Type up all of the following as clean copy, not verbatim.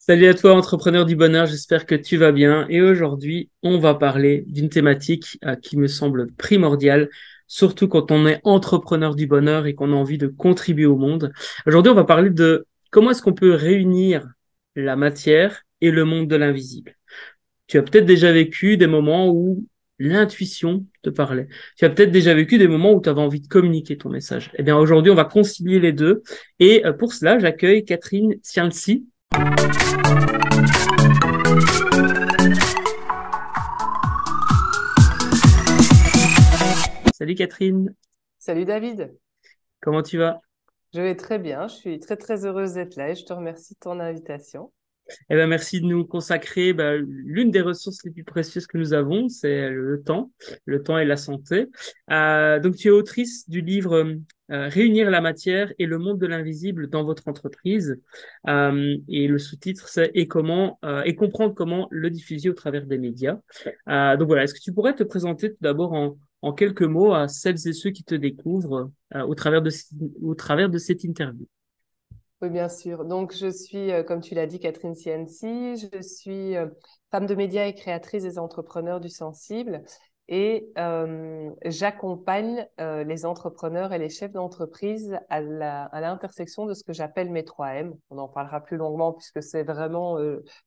Salut à toi, entrepreneur du bonheur, j'espère que tu vas bien. Et aujourd'hui, on va parler d'une thématique qui me semble primordiale, surtout quand on est entrepreneur du bonheur et qu'on a envie de contribuer au monde. Aujourd'hui, on va parler de comment est-ce qu'on peut réunir la matière et le monde de l'invisible. Tu as peut-être déjà vécu des moments où l'intuition te parlait. Tu as peut-être déjà vécu des moments où tu avais envie de communiquer ton message. Eh bien, aujourd'hui, on va concilier les deux. Et pour cela, j'accueille Catherine Cianci. Salut Catherine, Salut David, comment tu vas? je vais très bien, je suis très très heureuse d'être là et je te remercie de ton invitation. Eh ben, merci de nous consacrer l'une des ressources les plus précieuses que nous avons, c'est le temps et la santé. Donc, tu es autrice du livre Réunir la matière et le monde de l'invisible dans votre entreprise. Et le sous-titre, c'est et comprendre comment le diffuser au travers des médias. Donc voilà, est-ce que tu pourrais te présenter tout d'abord en quelques mots à celles et ceux qui te découvrent au travers de cette interview? Oui, bien sûr. Donc, je suis, comme tu l'as dit, Catherine Cianci. Je suis femme de médias et créatrice des entrepreneurs du sensible. Et j'accompagne les entrepreneurs et les chefs d'entreprise à l'intersection de ce que j'appelle mes 3 M. On en parlera plus longuement puisque c'est vraiment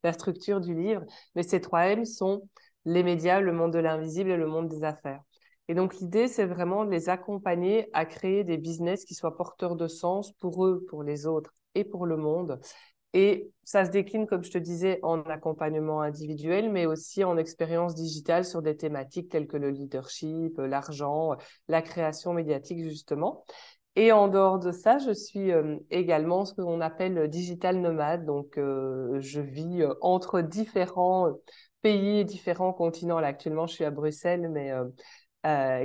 la structure du livre. Mais ces 3 M sont les médias, le monde de l'invisible et le monde des affaires. Et donc, l'idée, c'est vraiment de les accompagner à créer des business qui soient porteurs de sens pour eux, pour les autres et pour le monde. Et ça se décline, comme je te disais, en accompagnement individuel, mais aussi en expérience digitale sur des thématiques telles que le leadership, l'argent, la création médiatique, justement. Et en dehors de ça, je suis également ce qu'on appelle digital nomade. Donc, je vis entre différents pays et différents continents. Là, actuellement, je suis à Bruxelles, mais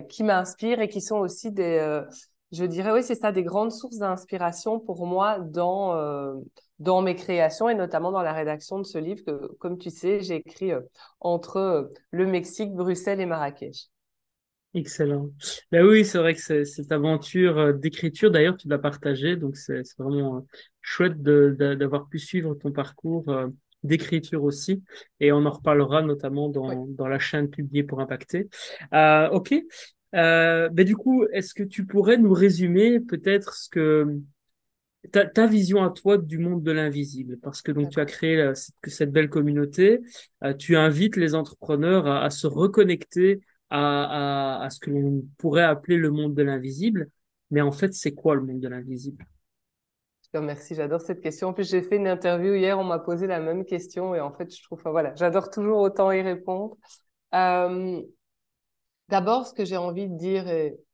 qui m'inspirent et qui sont aussi je dirais, oui, c'est ça, des grandes sources d'inspiration pour moi dans mes créations et notamment dans la rédaction de ce livre que, comme tu sais, j'ai écrit entre le Mexique, Bruxelles et Marrakech. Excellent. Ben oui, c'est vrai que cette aventure d'écriture, d'ailleurs, tu l'as partagée, donc c'est vraiment chouette d'avoir pu suivre ton parcours d'écriture aussi, et on en reparlera notamment Oui. dans la chaîne Publier pour Impacter. Ok. Ben du coup, est-ce que tu pourrais nous résumer peut-être ta vision à toi du monde de l'invisible? Parce que donc tu as D'accord. créé cette belle communauté, tu invites les entrepreneurs à se reconnecter à ce que l'on pourrait appeler le monde de l'invisible. Mais en fait, c'est quoi le monde de l'invisible? Je te remercie, j'adore cette question. En plus, j'ai fait une interview hier, on m'a posé la même question et en fait, je trouve, enfin, voilà, j'adore toujours autant y répondre. Euh, D'abord, ce que j'ai envie de dire,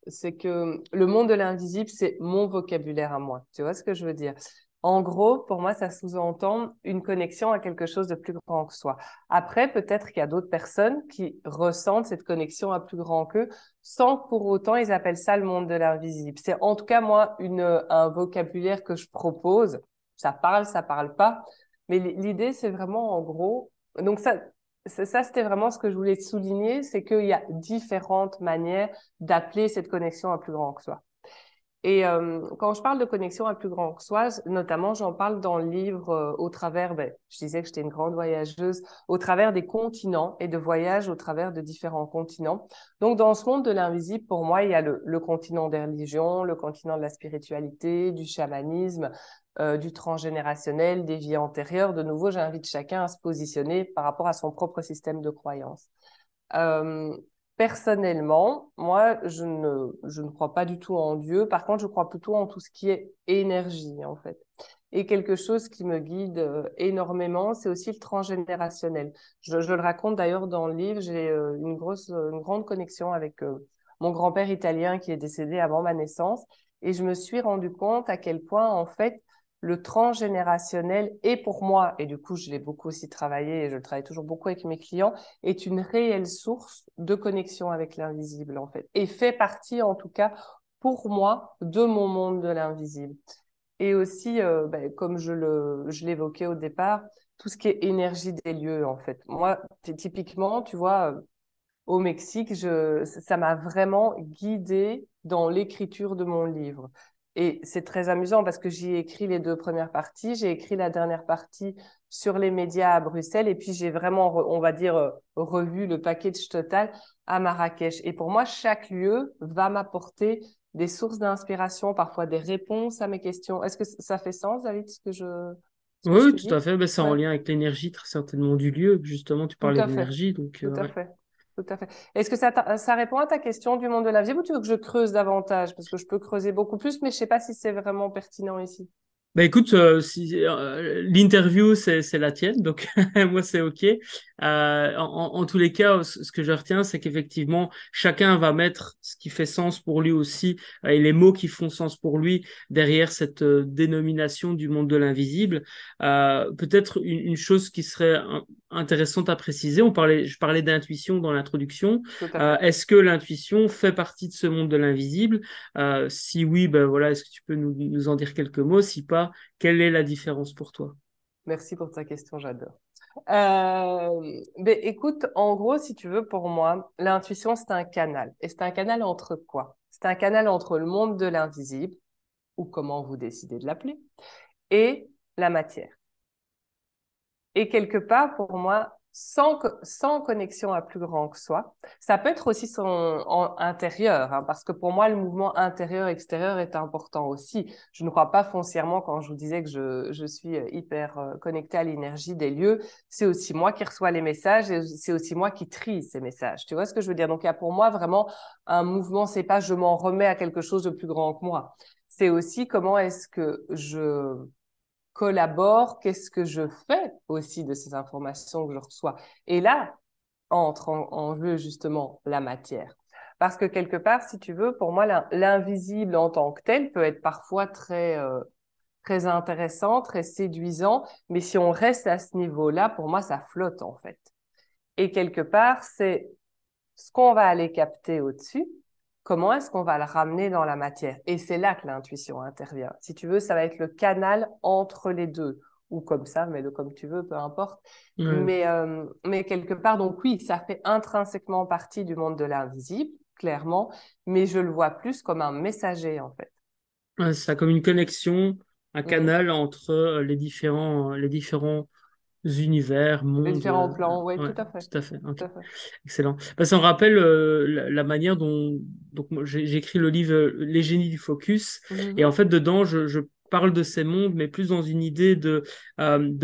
c'est que le monde de l'invisible, c'est mon vocabulaire à moi. Tu vois ce que je veux dire? En gros, pour moi, ça sous-entend une connexion à quelque chose de plus grand que soi. Après, peut-être qu'il y a d'autres personnes qui ressentent cette connexion à plus grand qu'eux, sans que pour autant ils appellent ça le monde de l'invisible. C'est en tout cas, moi, un vocabulaire que je propose. Ça parle pas. Mais l'idée, c'est vraiment, en gros, donc ça, c'était vraiment ce que je voulais souligner, c'est qu'il y a différentes manières d'appeler cette connexion à plus grand que soi. Et quand je parle de connexion à plus grand que soi, notamment, j'en parle dans le livre au travers, je disais que j'étais une grande voyageuse, au travers des continents et de voyages au travers de différents continents. Donc, dans ce monde de l'invisible, pour moi, il y a le continent des religions, le continent de la spiritualité, du chamanisme, du transgénérationnel, des vies antérieures. De nouveau, j'invite chacun à se positionner par rapport à son propre système de croyance. Euh, Personnellement, moi, je ne crois pas du tout en Dieu. Par contre, je crois plutôt en tout ce qui est énergie, en fait. Et quelque chose qui me guide énormément, c'est aussi le transgénérationnel. Je le raconte d'ailleurs dans le livre. J'ai une grande connexion avec mon grand-père italien qui est décédé avant ma naissance. Et je me suis rendu compte à quel point, en fait, le transgénérationnel est pour moi, et du coup, je l'ai beaucoup aussi travaillé et je le travaille toujours beaucoup avec mes clients, est une réelle source de connexion avec l'invisible, en fait, et fait partie, en tout cas, pour moi, de mon monde de l'invisible. Et aussi, comme je l'évoquais au départ, tout ce qui est énergie des lieux, en fait. Moi, typiquement, tu vois, au Mexique, ça m'a vraiment guidée dans l'écriture de mon livre. Et c'est très amusant parce que j'y ai écrit les 2 premières parties. J'ai écrit la dernière partie sur les médias à Bruxelles. Et puis, j'ai vraiment, on va dire, revu le package total à Marrakech. Et pour moi, chaque lieu va m'apporter des sources d'inspiration, parfois des réponses à mes questions. Est-ce que ça fait sens, David, ce que je Oui, te tout à dis? fait. Ben, c'est en Ouais, lien avec l'énergie, très certainement, du lieu. Justement, tu tout parlais à fait. d'énergie, donc Tout à ouais. fait. Tout à fait. Est-ce que ça répond à ta question du monde de l'invisible ou tu veux que je creuse davantage? Parce que je peux creuser beaucoup plus, mais je sais pas si c'est vraiment pertinent ici. Bah écoute, l'interview, c'est la tienne, donc moi, c'est OK. En tous les cas, ce que je retiens, c'est qu'effectivement, chacun va mettre ce qui fait sens pour lui aussi, et les mots qui font sens pour lui derrière cette dénomination du monde de l'invisible. Peut-être une chose qui serait intéressante à préciser, je parlais d'intuition dans l'introduction. Tout à fait. Est-ce que l'intuition fait partie de ce monde de l'invisible? Si oui, ben voilà, est-ce que tu peux nous en dire quelques mots? Si pas, quelle est la différence pour toi? Merci pour ta question, j'adore. Écoute, en gros, si tu veux, pour moi, l'intuition, c'est un canal. Et c'est un canal entre quoi? C'est un canal entre le monde de l'invisible, ou comment vous décidez de l'appeler, et la matière. Et quelque part, pour moi, sans connexion à plus grand que soi, ça peut être aussi son intérieur, hein, parce que pour moi, le mouvement intérieur-extérieur est important aussi. Je ne crois pas foncièrement quand je vous disais que je suis hyper connectée à l'énergie des lieux. C'est aussi moi qui reçois les messages et c'est aussi moi qui trie ces messages. Tu vois ce que je veux dire? Donc, il y a pour moi vraiment un mouvement, c'est pas je m'en remets à quelque chose de plus grand que moi. C'est aussi comment est-ce que je collabore, qu'est-ce que je fais aussi de ces informations que je reçois. Et là, entre en jeu justement la matière. Parce que quelque part, si tu veux, pour moi, l'invisible en tant que tel peut être parfois très intéressant, très séduisant, mais si on reste à ce niveau-là, pour moi, ça flotte en fait. Et quelque part, c'est ce qu'on va aller capter au-dessus, comment est-ce qu'on va le ramener dans la matière? Et c'est là que l'intuition intervient. Si tu veux, ça va être le canal entre les deux, ou comme ça, mets-le comme tu veux, peu importe. Ouais. Mais quelque part, donc oui, ça fait intrinsèquement partie du monde de l'invisible, clairement, mais je le vois plus comme un messager, en fait. Ouais, c'est ça, comme une connexion, un Mm. canal entre les différents univers, Les mondes. différents plans, oui, Ouais, tout à fait. tout à fait. Tout Ok, à fait. excellent. Bah, ça me rappelle la manière dont donc moi, j'ai écrit le livre Les génies du focus. Et en Mhm. fait, dedans, je parle de ces mondes, mais plus dans une idée de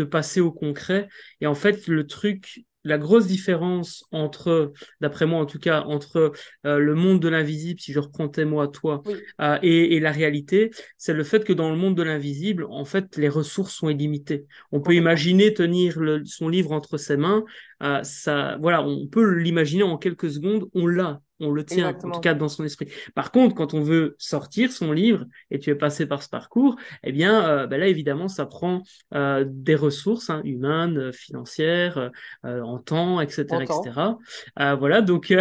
passer au concret. Et en fait, le truc, la grosse différence entre, d'après moi en tout cas, entre le monde de l'invisible, si je reprends tes mots à toi, Oui, et la réalité, c'est le fait que dans le monde de l'invisible, en fait, les ressources sont illimitées. On peut complètement. imaginer tenir son livre entre ses mains. Ça, voilà, on peut l'imaginer en quelques secondes. On l'a, on le tient, en tout Exactement. cas dans son esprit. Par contre, quand on veut sortir son livre et tu es passé par ce parcours, eh bien, ben là, évidemment, ça prend des ressources hein, humaines, financières, en temps, etc., Content. etc. Voilà, donc,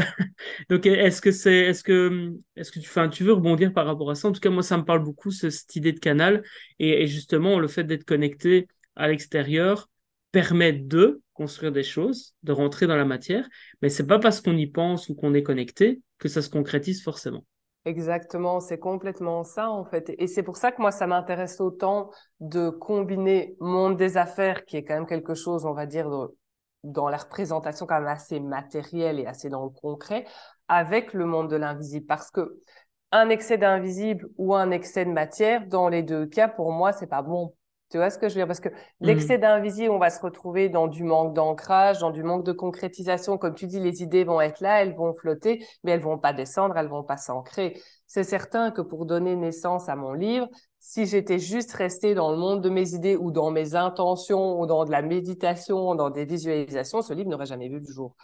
donc est-ce que tu veux rebondir par rapport à ça? En tout cas, moi, ça me parle beaucoup, cette idée de canal et justement, le fait d'être connecté à l'extérieur permet de construire des choses, de rentrer dans la matière, mais c'est pas parce qu'on y pense ou qu'on est connecté que ça se concrétise forcément. Exactement, c'est complètement ça en fait. Et c'est pour ça que moi, ça m'intéresse autant de combiner monde des affaires, qui est quand même quelque chose, on va dire, dans la représentation quand même assez matérielle et assez dans le concret, avec le monde de l'invisible. Parce que un excès d'invisible ou un excès de matière, dans les deux cas, pour moi, c'est pas bon. Tu vois ce que je veux dire? Parce que l'excès Mhm. d'invisible, on va se retrouver dans du manque d'ancrage, dans du manque de concrétisation. Comme tu dis, les idées vont être là, elles vont flotter, mais elles vont pas descendre, elles vont pas s'ancrer. C'est certain que pour donner naissance à mon livre, si j'étais juste restée dans le monde de mes idées ou dans mes intentions ou dans de la méditation, dans des visualisations, ce livre n'aurait jamais vu le jour.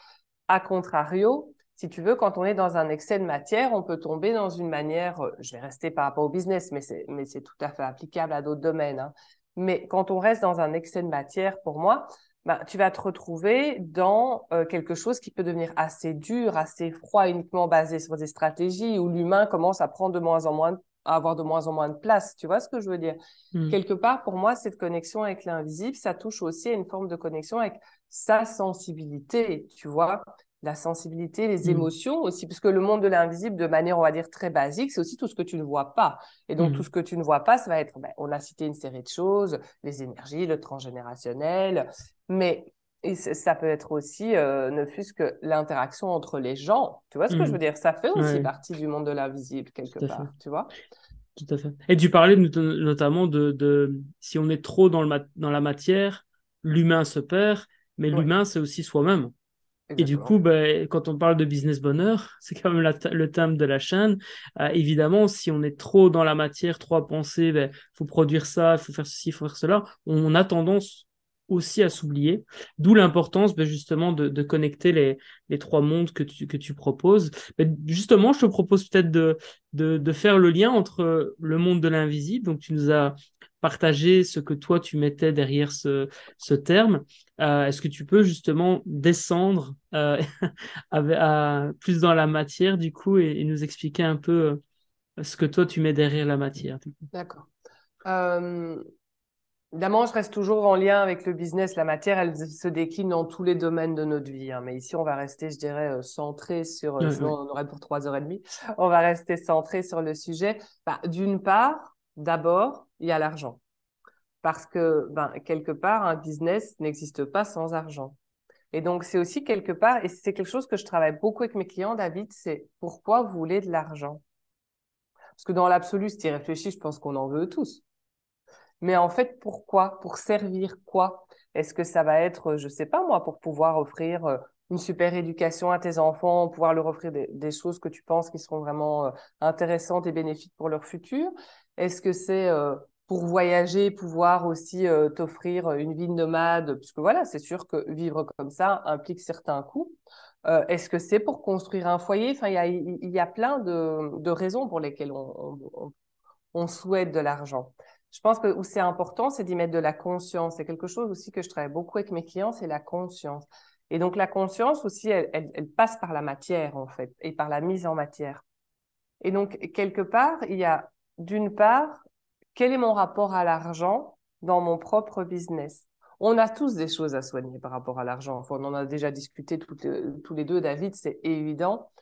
A contrario, si tu veux, quand on est dans un excès de matière, on peut tomber dans une manière, je vais rester par rapport au business, mais c'est tout à fait applicable à d'autres domaines, hein. Mais quand on reste dans un excès de matière, pour moi, ben, tu vas te retrouver dans quelque chose qui peut devenir assez dur, assez froid, uniquement basé sur des stratégies où l'humain commence à prendre de moins en moins, à avoir de moins en moins de place. Tu vois ce que je veux dire? Mhm. Quelque part, pour moi, cette connexion avec l'invisible, ça touche aussi à une forme de connexion avec sa sensibilité, tu vois. la sensibilité, les Mhm. émotions aussi, parce que le monde de l'invisible, de manière, on va dire, très basique, c'est aussi tout ce que tu ne vois pas. Et donc, tout Mhm. ce que tu ne vois pas, ça va être, on a cité une série de choses, les énergies, le transgénérationnel, mais ça peut être aussi, ne fût-ce que l'interaction entre les gens. Tu vois ce que je veux Mhm. dire? Ça fait aussi Ouais, partie du monde de l'invisible, quelque tout à fait. part, tu vois? Tout à fait. Et tu parlais notamment de si on est trop dans la matière, l'humain se perd, mais Oui, l'humain, c'est aussi soi-même. Et du coup, exactement. ben, quand on parle de business bonheur, c'est quand même le thème de la chaîne. Évidemment, si on est trop dans la matière, trop à penser, ben, faut produire ça, il faut faire ceci, il faut faire cela, on a tendance aussi à s'oublier. D'où l'importance ben, justement de connecter les trois mondes que tu proposes. Ben, justement, je te propose peut-être de faire le lien entre le monde de l'invisible. Donc, tu nous as partagé ce que toi, tu mettais derrière ce terme. Est-ce que tu peux justement descendre plus dans la matière du coup et nous expliquer un peu ce que toi tu mets derrière la matière du coup. D'accord. Euh, Évidemment, je reste toujours en lien avec le business. La matière, elle se décline dans tous les domaines de notre vie, hein. Mais ici, on va rester, je dirais, centré sur, Ouais, sinon ouais. on aurait pour 3 heures et demie. On va rester centré sur le sujet. D'une part, d'abord, il y a l'argent. Parce que, quelque part, un business n'existe pas sans argent. Et donc, c'est aussi quelque part, et c'est quelque chose que je travaille beaucoup avec mes clients, David, c'est pourquoi vous voulez de l'argent? Parce que dans l'absolu, si tu y réfléchis, je pense qu'on en veut tous. Mais en fait, pourquoi? Pour servir quoi? Est-ce que ça va être, je sais pas moi, pour pouvoir offrir une super éducation à tes enfants, pouvoir leur offrir des choses que tu penses qui seront vraiment intéressantes et bénéfiques pour leur futur? Est-ce que c'est pour voyager, pouvoir aussi t'offrir une vie nomade? Puisque voilà, c'est sûr que vivre comme ça implique certains coûts. Est-ce que c'est pour construire un foyer? Enfin, il y a plein de raisons pour lesquelles on souhaite de l'argent. Je pense que où c'est important, c'est d'y mettre de la conscience. C'est quelque chose aussi que je travaille beaucoup avec mes clients, c'est la conscience. Et donc la conscience aussi, elle passe par la matière en fait, et par la mise en matière. Et donc quelque part, il y a d'une part, quel est mon rapport à l'argent dans mon propre business? On a tous des choses à soigner par rapport à l'argent. Enfin, on en a déjà discuté tous les deux, David, c'est évident.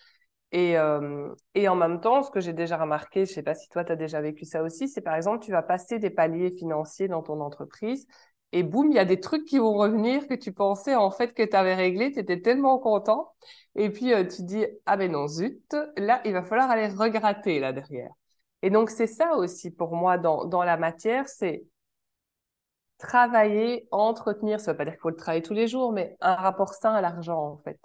Et en même temps, ce que j'ai déjà remarqué, je ne sais pas si toi, tu as déjà vécu ça aussi, c'est par exemple, tu vas passer des paliers financiers dans ton entreprise et boum, il y a des trucs qui vont revenir que tu pensais en fait que tu avais réglé, tu étais tellement content. Et puis, tu dis, ah ben non, zut, là, il va falloir aller regratter là derrière. Et donc, c'est ça aussi pour moi dans la matière, c'est travailler, entretenir, ça ne veut pas dire qu'il faut le travailler tous les jours, mais un rapport sain à l'argent en fait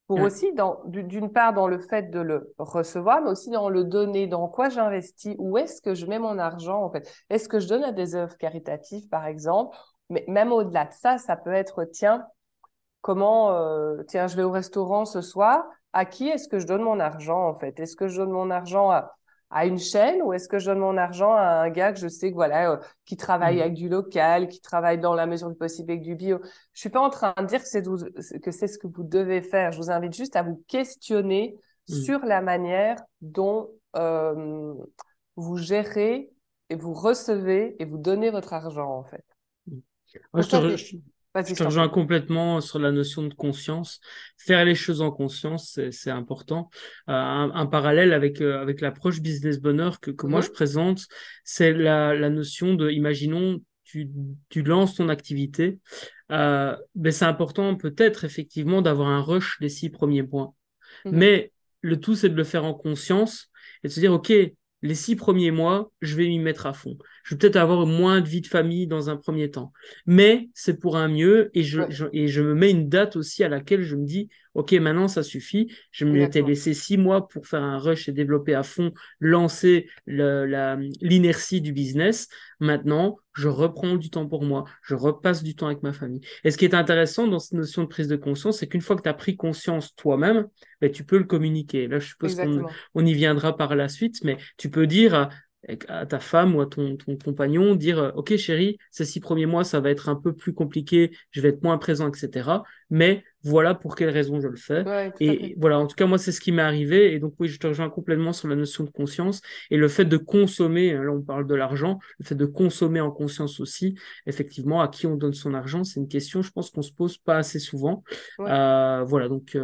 pour Ouais. aussi, d'une part, dans le fait de le recevoir, mais aussi dans le donner, dans quoi j'investis, où est-ce que je mets mon argent, en fait. Est-ce que je donne à des œuvres caritatives, par exemple? Mais même au-delà de ça, ça peut être, tiens, je vais au restaurant ce soir, à qui est-ce que je donne mon argent, en fait? Est-ce que je donne mon argent à une chaîne ou est-ce que je donne mon argent à un gars que je sais que, voilà, qui travaille Mhm. avec du local, qui travaille dans la mesure du possible avec du bio? Je suis pas en train de dire que c'est ce que vous devez faire. Je vous invite juste à vous questionner Mhm. sur la manière dont vous gérez et vous recevez et vous donnez votre argent, en fait. Mhm. Moi, Pour toi, c'est... je Vas-y, je te t'en rejoins prie. complètement sur la notion de conscience. Faire les choses en conscience, c'est important. Un parallèle avec l'approche business bonheur que moi je Mhm. présente, c'est la notion de, imaginons, tu lances ton activité. Ben, c'est important peut-être effectivement d'avoir un rush les 6 premiers mois. Mhm. Mais le tout, c'est de le faire en conscience et de se dire, OK, les 6 premiers mois, je vais m'y mettre à fond. Je vais peut-être avoir moins de vie de famille dans un premier temps. Mais c'est pour un mieux et Ouais, et je me mets une date aussi à laquelle je me dis, OK, maintenant ça suffit. Je m'étais exactement. laissé 6 mois pour faire un rush et développer à fond, lancer l'inertie du business. Maintenant, je reprends du temps pour moi. Je repasse du temps avec ma famille. Et ce qui est intéressant dans cette notion de prise de conscience, c'est qu'une fois que tu as pris conscience toi-même, ben, tu peux le communiquer. Là, je suppose Exactement. on y viendra par la suite, mais tu peux dire à ta femme ou à ton compagnon, dire ok chérie, ces 6 premiers mois, ça va être un peu plus compliqué, je vais être moins présent, etc. Mais voilà pour quelles raisons je le fais. Ouais, tout à fait. Et voilà, en tout cas, moi, c'est ce qui m'est arrivé. Et donc, oui, je te rejoins complètement sur la notion de conscience et le fait de consommer. Là, on parle de l'argent, le fait de consommer en conscience aussi. Effectivement, à qui on donne son argent, c'est une question, je pense qu'on se pose pas assez souvent. Ouais, Voilà, donc,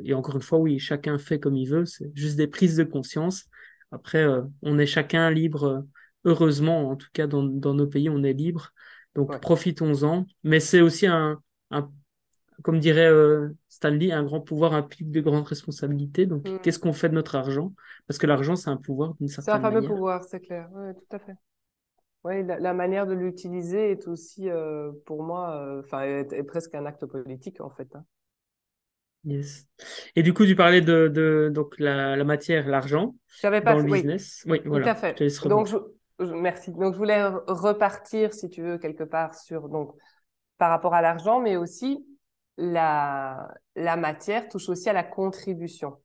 et encore une fois, oui, chacun fait comme il veut, c'est juste des prises de conscience. Après, on est chacun libre, heureusement, en tout cas dans nos pays, on est libre. Donc ouais. profitons-en. Mais c'est aussi un, comme dirait Stanley, un grand pouvoir implique de grandes responsabilités. Donc Hmm. qu'est-ce qu'on fait de notre argent? Parce que l'argent, c'est un pouvoir d'une C'est un certaine fameux manière. pouvoir, c'est clair. Ouais, tout à fait. Ouais, la manière de l'utiliser est aussi, pour moi, enfin, est presque un acte politique, en fait, hein. Yes. Et du coup, tu parlais de donc la matière, l'argent J'avais pas dans le fait, oui, business. Oui, tout à voilà, je te fait. laisse Donc, rebondir. merci. Donc, je voulais repartir, si tu veux, quelque part sur, donc, par rapport à l'argent, mais aussi la matière touche aussi à la contribution.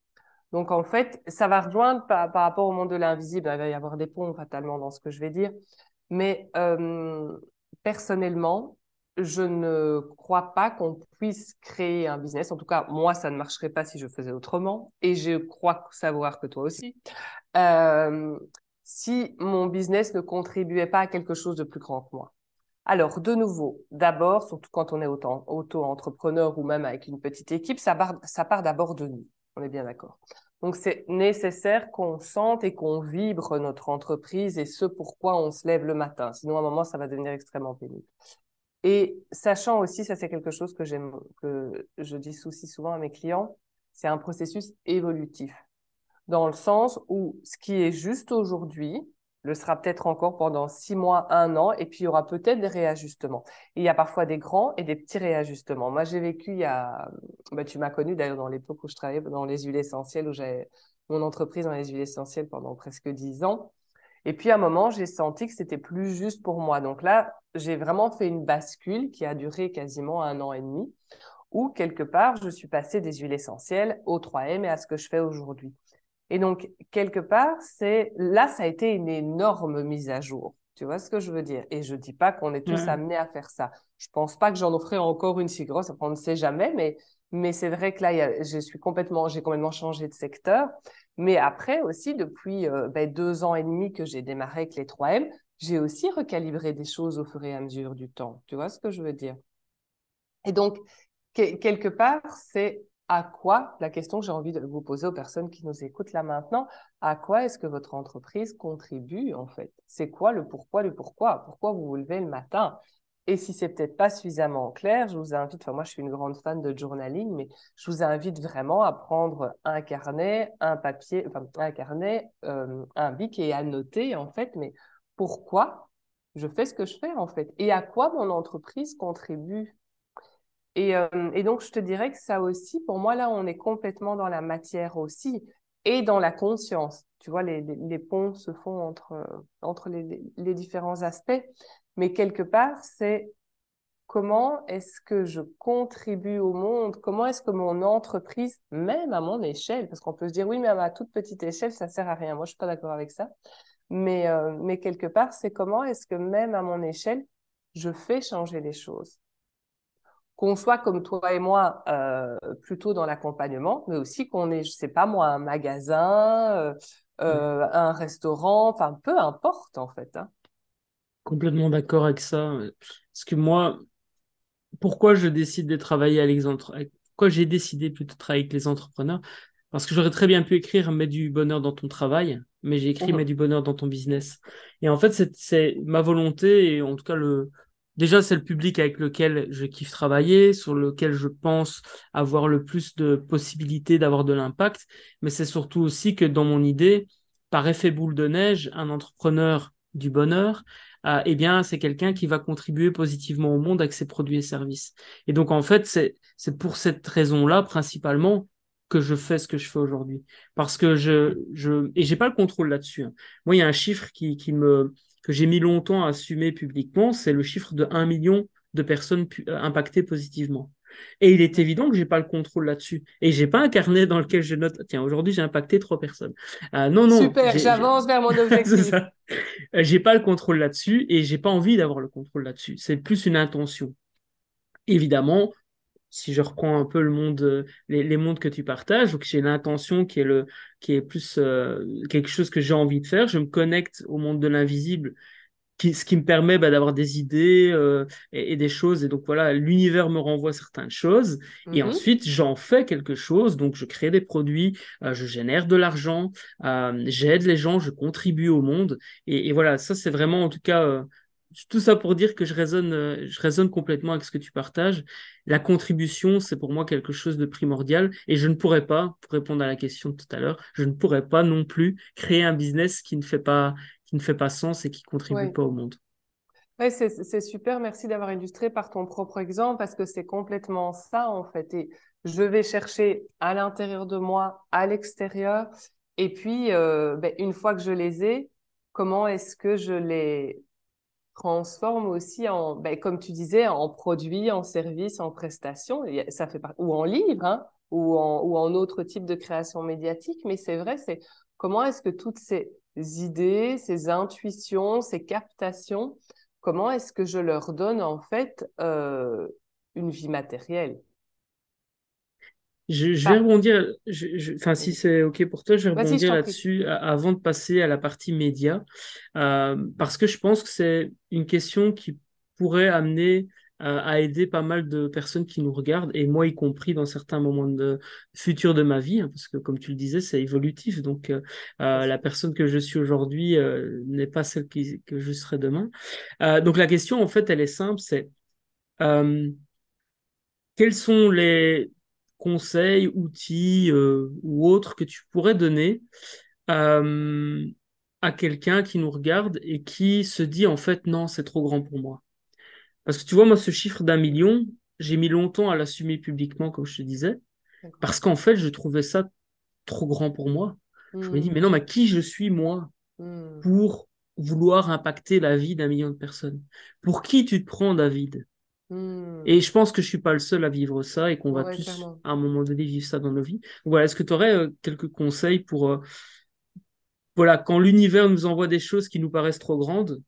Donc, en fait, ça va rejoindre par rapport au monde de l'invisible. Il va y avoir des ponts fatalement dans ce que je vais dire. Mais personnellement, je ne crois pas qu'on puisse créer un business. En tout cas, moi, ça ne marcherait pas si je faisais autrement. Et je crois savoir que toi aussi. Euh, si mon business ne contribuait pas à quelque chose de plus grand que moi. Alors, de nouveau, d'abord, surtout quand on est auto-entrepreneur ou même avec une petite équipe, ça part d'abord de nous. On est bien d'accord. Donc, c'est nécessaire qu'on sente et qu'on vibre notre entreprise et ce pourquoi on se lève le matin. Sinon, à un moment, ça va devenir extrêmement pénible. Et sachant aussi, ça c'est quelque chose que j'aime, que je dis aussi souvent à mes clients, c'est un processus évolutif dans le sens où ce qui est juste aujourd'hui le sera peut-être encore pendant 6 mois, un an, et puis il y aura peut-être des réajustements. Et il y a parfois des grands et des petits réajustements. Moi, j'ai vécu il y a, bah, tu m'as connu d'ailleurs dans l'époque où je travaillais dans les huiles essentielles, où j'avais mon entreprise dans les huiles essentielles pendant presque 10 ans. Et puis à un moment, j'ai senti que c'était plus juste pour moi. Donc là, j'ai vraiment fait une bascule qui a duré quasiment un an et demi, où quelque part, je suis passée des huiles essentielles au 3M et à ce que je fais aujourd'hui. Et donc, quelque part, là, ça a été une énorme mise à jour. Tu vois ce que je veux dire? Et je dis pas qu'on est tous Ouais. amenés à faire ça. Je pense pas que j'en ferai encore une si grosse, on ne sait jamais, mais c'est vrai que là, j'ai complètement changé de secteur. Mais après aussi, depuis 2 ans et demi que j'ai démarré avec les 3M, j'ai aussi recalibré des choses au fur et à mesure du temps. Tu vois ce que je veux dire? Et donc, quelque part, c'est à quoi, la question que j'ai envie de vous poser aux personnes qui nous écoutent là maintenant, à quoi est-ce que votre entreprise contribue en fait? C'est quoi le pourquoi, le pourquoi? Pourquoi vous vous levez le matin? Et si c'est peut-être pas suffisamment clair, je vous invite, enfin moi je suis une grande fan de journaling, mais je vous invite vraiment à prendre un carnet, un papier, enfin un carnet, un bic et à noter en fait, mais pourquoi je fais ce que je fais en fait? Et à quoi mon entreprise contribue? Et donc, je te dirais que ça aussi, pour moi, là, on est complètement dans la matière aussi et dans la conscience. Tu vois, les ponts se font entre les différents aspects. Mais quelque part, c'est comment est-ce que je contribue au monde? Comment est-ce que mon entreprise, même à mon échelle, parce qu'on peut se dire, oui, mais à ma toute petite échelle, ça sert à rien. Moi, je suis pas d'accord avec ça. Mais quelque part, c'est comment est-ce que même à mon échelle, je fais changer les choses qu'on soit comme toi et moi plutôt dans l'accompagnement, mais aussi qu'on ait, je sais pas moi, un magasin, un restaurant, enfin peu importe en fait, hein. Complètement d'accord avec ça. Parce que moi, pourquoi je décide de travailler pourquoi j'ai décidé plutôt de travailler avec les entrepreneurs? Parce que j'aurais très bien pu écrire mets du bonheur dans ton travail, mais j'ai écrit mets Mhm. du bonheur dans ton business. Et en fait, c'est ma volonté, et en tout cas, déjà, c'est le public avec lequel je kiffe travailler, sur lequel je pense avoir le plus de possibilités d'avoir de l'impact. Mais c'est surtout aussi que dans mon idée, par effet boule de neige, un entrepreneur du bonheur, eh bien, c'est quelqu'un qui va contribuer positivement au monde avec ses produits et services. Et donc, en fait, c'est pour cette raison-là, principalement, que je fais ce que je fais aujourd'hui. Parce que et j'ai pas le contrôle là-dessus, hein. Moi, il y a un chiffre que j'ai mis longtemps à assumer publiquement, c'est le chiffre de 1 million de personnes impactées positivement. Et il est évident que j'ai pas le contrôle là-dessus. Et j'ai pas un carnet dans lequel je note, tiens, aujourd'hui j'ai impacté 3 personnes. Non, non, Super, j'avance vers mon c'est objectif. ça. J'ai pas le contrôle là-dessus et j'ai pas envie d'avoir le contrôle là-dessus. C'est plus une intention. Évidemment, si je reprends un peu le monde, les mondes que tu partages, donc j'ai l'intention qui est plus quelque chose que j'ai envie de faire. Je me connecte au monde de l'invisible, ce qui me permet d'avoir des idées et des choses. Et donc voilà, l'univers me renvoie certaines choses. Et Mhm. ensuite, j'en fais quelque chose. Donc je crée des produits, je génère de l'argent, j'aide les gens, je contribue au monde. Et voilà, ça c'est vraiment en tout cas tout ça pour dire que je résonne complètement avec ce que tu partages. La contribution, c'est pour moi quelque chose de primordial. Et je ne pourrais pas, pour répondre à la question de tout à l'heure, je ne pourrais pas non plus créer un business qui ne fait pas sens et qui contribue Oui. pas au monde. Ouais, c'est super, merci d'avoir illustré par ton propre exemple parce que c'est complètement ça en fait. Et je vais chercher à l'intérieur de moi, à l'extérieur, et puis une fois que je les ai, comment est-ce que je les transforme aussi en, comme tu disais, en produits, en services, en prestations, ça fait ou en livres, hein, ou en autre type de création médiatique. Mais c'est vrai, c'est comment est-ce que toutes ces idées, ces intuitions, ces captations, comment est-ce que je leur donne en fait une vie matérielle? Je vais Ah, rebondir, enfin, si vas-y, c'est OK pour toi, je vais vas-y, je rebondir t'en prie. là-dessus avant de passer à la partie média, parce que je pense que c'est une question qui pourrait amener à aider pas mal de personnes qui nous regardent, et moi y compris dans certains moments futurs de ma vie, hein, parce que comme tu le disais, c'est évolutif, donc Bien la sûr. personne que je suis aujourd'hui n'est pas celle que je serai demain. Donc la question, en fait, elle est simple, c'est euh, quels sont les conseils, outils ou autres que tu pourrais donner euh, à quelqu'un qui nous regarde et qui se dit en fait non, c'est trop grand pour moi. Parce que tu vois, moi, ce chiffre d'1 million, j'ai mis longtemps à l'assumer publiquement, comme je te disais, D'accord. parce qu'en fait, je trouvais ça trop grand pour moi. Je me dis, mais Hmm, non, mais qui je suis moi hmm, pour vouloir impacter la vie d'1 million de personnes? Pour qui tu te prends, David? hmm. Et je pense que je suis pas le seul à vivre ça et qu'on va Ouais, tous, clairement. à un moment donné, vivre ça dans nos vies. Donc voilà, est-ce que tu aurais quelques conseils pour, voilà, quand l'univers nous envoie des choses qui nous paraissent trop grandes,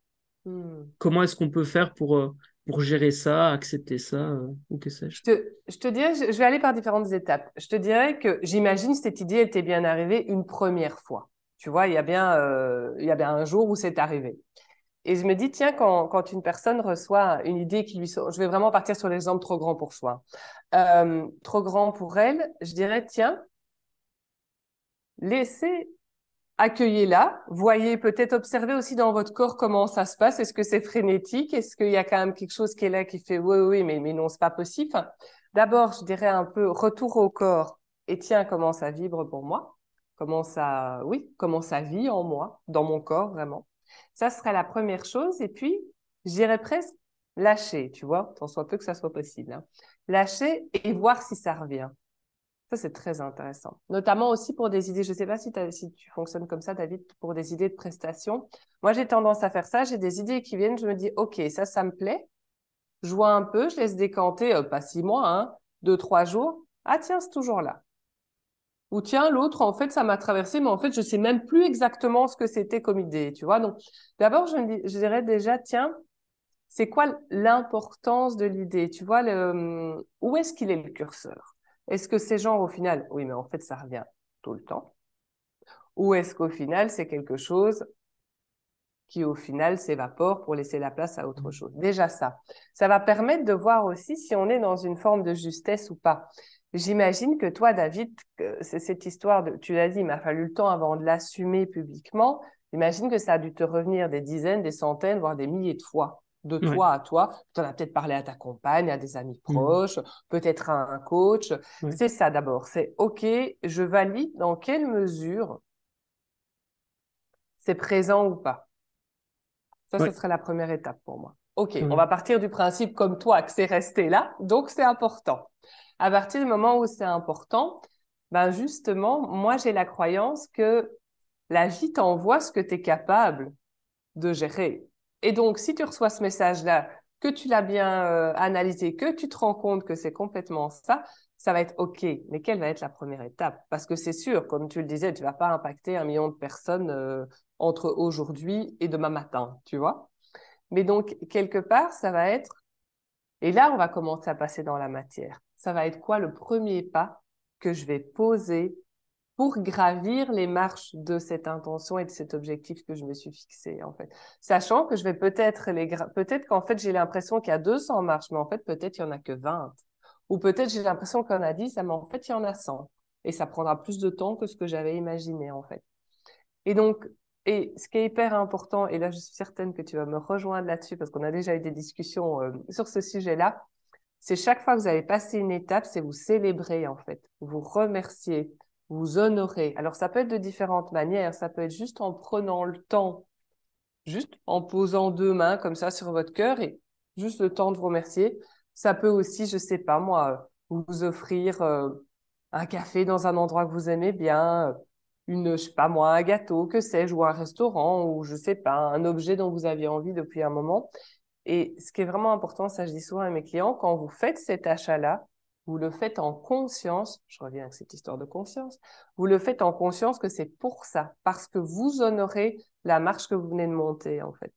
Hmm. comment est-ce qu'on peut faire pour gérer ça, accepter ça, ou que sais-je? Je te dirais, je vais aller par différentes étapes. Je te dirais que j'imagine cette idée était bien arrivée une première fois. Tu vois, il y a bien un jour où c'est arrivé. Et je me dis, tiens, quand une personne reçoit une idée qui lui sort, je vais vraiment partir sur l'exemple trop grand pour soi, trop grand pour elle, je dirais, tiens, laissez, accueillez-la, voyez, peut-être observez aussi dans votre corps comment ça se passe. Est-ce que c'est frénétique? Est-ce qu'il y a quand même quelque chose qui est là qui fait, oui, oui, mais non, c'est pas possible. Enfin, d'abord, je dirais un peu retour au corps et tiens, comment ça vibre pour moi? Oui, comment ça vit en moi, dans mon corps, vraiment. Ça serait la première chose. Et puis, je dirais presque lâcher, tu vois, tant soit peu que ça soit possible, hein. Lâcher et voir si ça revient. Ça, c'est très intéressant. Notamment aussi pour des idées, je ne sais pas si tu fonctionnes comme ça, David, pour des idées de prestations. Moi, j'ai tendance à faire ça. J'ai des idées qui viennent, je me dis, OK, ça me plaît. Je vois un peu, je laisse décanter, pas 6 mois, hein, 2, 3 jours. Ah, tiens, c'est toujours là. Ou tiens, l'autre, en fait, ça m'a traversé, mais en fait, je sais même plus exactement ce que c'était comme idée, tu vois. Donc, d'abord, je dirais déjà, tiens, c'est quoi l'importance de l'idée? Tu vois, où est-ce qu'il est le curseur? Est-ce que c'est genre au final, oui, mais en fait, ça revient tout le temps? Ou est-ce qu'au final, c'est quelque chose qui, au final, s'évapore pour laisser la place à autre chose? Déjà ça. Ça va permettre de voir aussi si on est dans une forme de justesse ou pas. J'imagine que toi, David, c'est cette histoire de, tu l'as dit, il m'a fallu le temps avant de l'assumer publiquement. J'imagine que ça a dû te revenir des dizaines, des centaines, voire des milliers de fois de Ouais. toi à toi. Tu en as peut-être parlé à ta compagne, à des amis Mm. proches, peut-être à un coach. Ouais. C'est ça d'abord. C'est OK, je valide dans quelle mesure c'est présent ou pas. Ça, ce Ouais. serait la première étape pour moi. OK, on Ouais. va partir du principe comme toi que c'est resté là, donc c'est important. À partir du moment où c'est important, ben justement, moi j'ai la croyance que la vie t'envoie ce que tu es capable de gérer. Et donc, si tu reçois ce message-là, que tu l'as bien analysé, que tu te rends compte que c'est complètement ça, ça va être OK. Mais quelle va être la première étape? Parce que c'est sûr, comme tu le disais, tu vas pas impacter 1 million de personnes entre aujourd'hui et demain matin, tu vois? Mais donc, quelque part, ça va être, et là, on va commencer à passer dans la matière. Ça va être quoi le premier pas que je vais poser pour gravir les marches de cette intention et de cet objectif que je me suis fixé, en fait. Sachant que je vais peut-être qu'en fait, j'ai l'impression qu'il y a 200 marches, mais en fait, peut-être il y en a que 20. Ou peut-être j'ai l'impression qu'il y en a 10, mais en fait, il y en a 100. Et ça prendra plus de temps que ce que j'avais imaginé, en fait. Et donc, et ce qui est hyper important, et là, je suis certaine que tu vas me rejoindre là-dessus, parce qu'on a déjà eu des discussions sur ce sujet-là, c'est chaque fois que vous avez passé une étape, c'est vous célébrer, en fait. Vous remercier, vous honorer. Alors, ça peut être de différentes manières. Ça peut être juste en prenant le temps, juste en posant 2 mains comme ça sur votre cœur et juste le temps de vous remercier. Ça peut aussi, je sais pas moi, vous offrir un café dans un endroit que vous aimez bien, je sais pas moi, un gâteau, que sais-je, ou un restaurant, ou je sais pas, un objet dont vous aviez envie depuis un moment. Et ce qui est vraiment important, ça je dis souvent à mes clients, quand vous faites cet achat-là, vous le faites en conscience, je reviens avec cette histoire de conscience, vous le faites en conscience que c'est pour ça, parce que vous honorez la marche que vous venez de monter, en fait.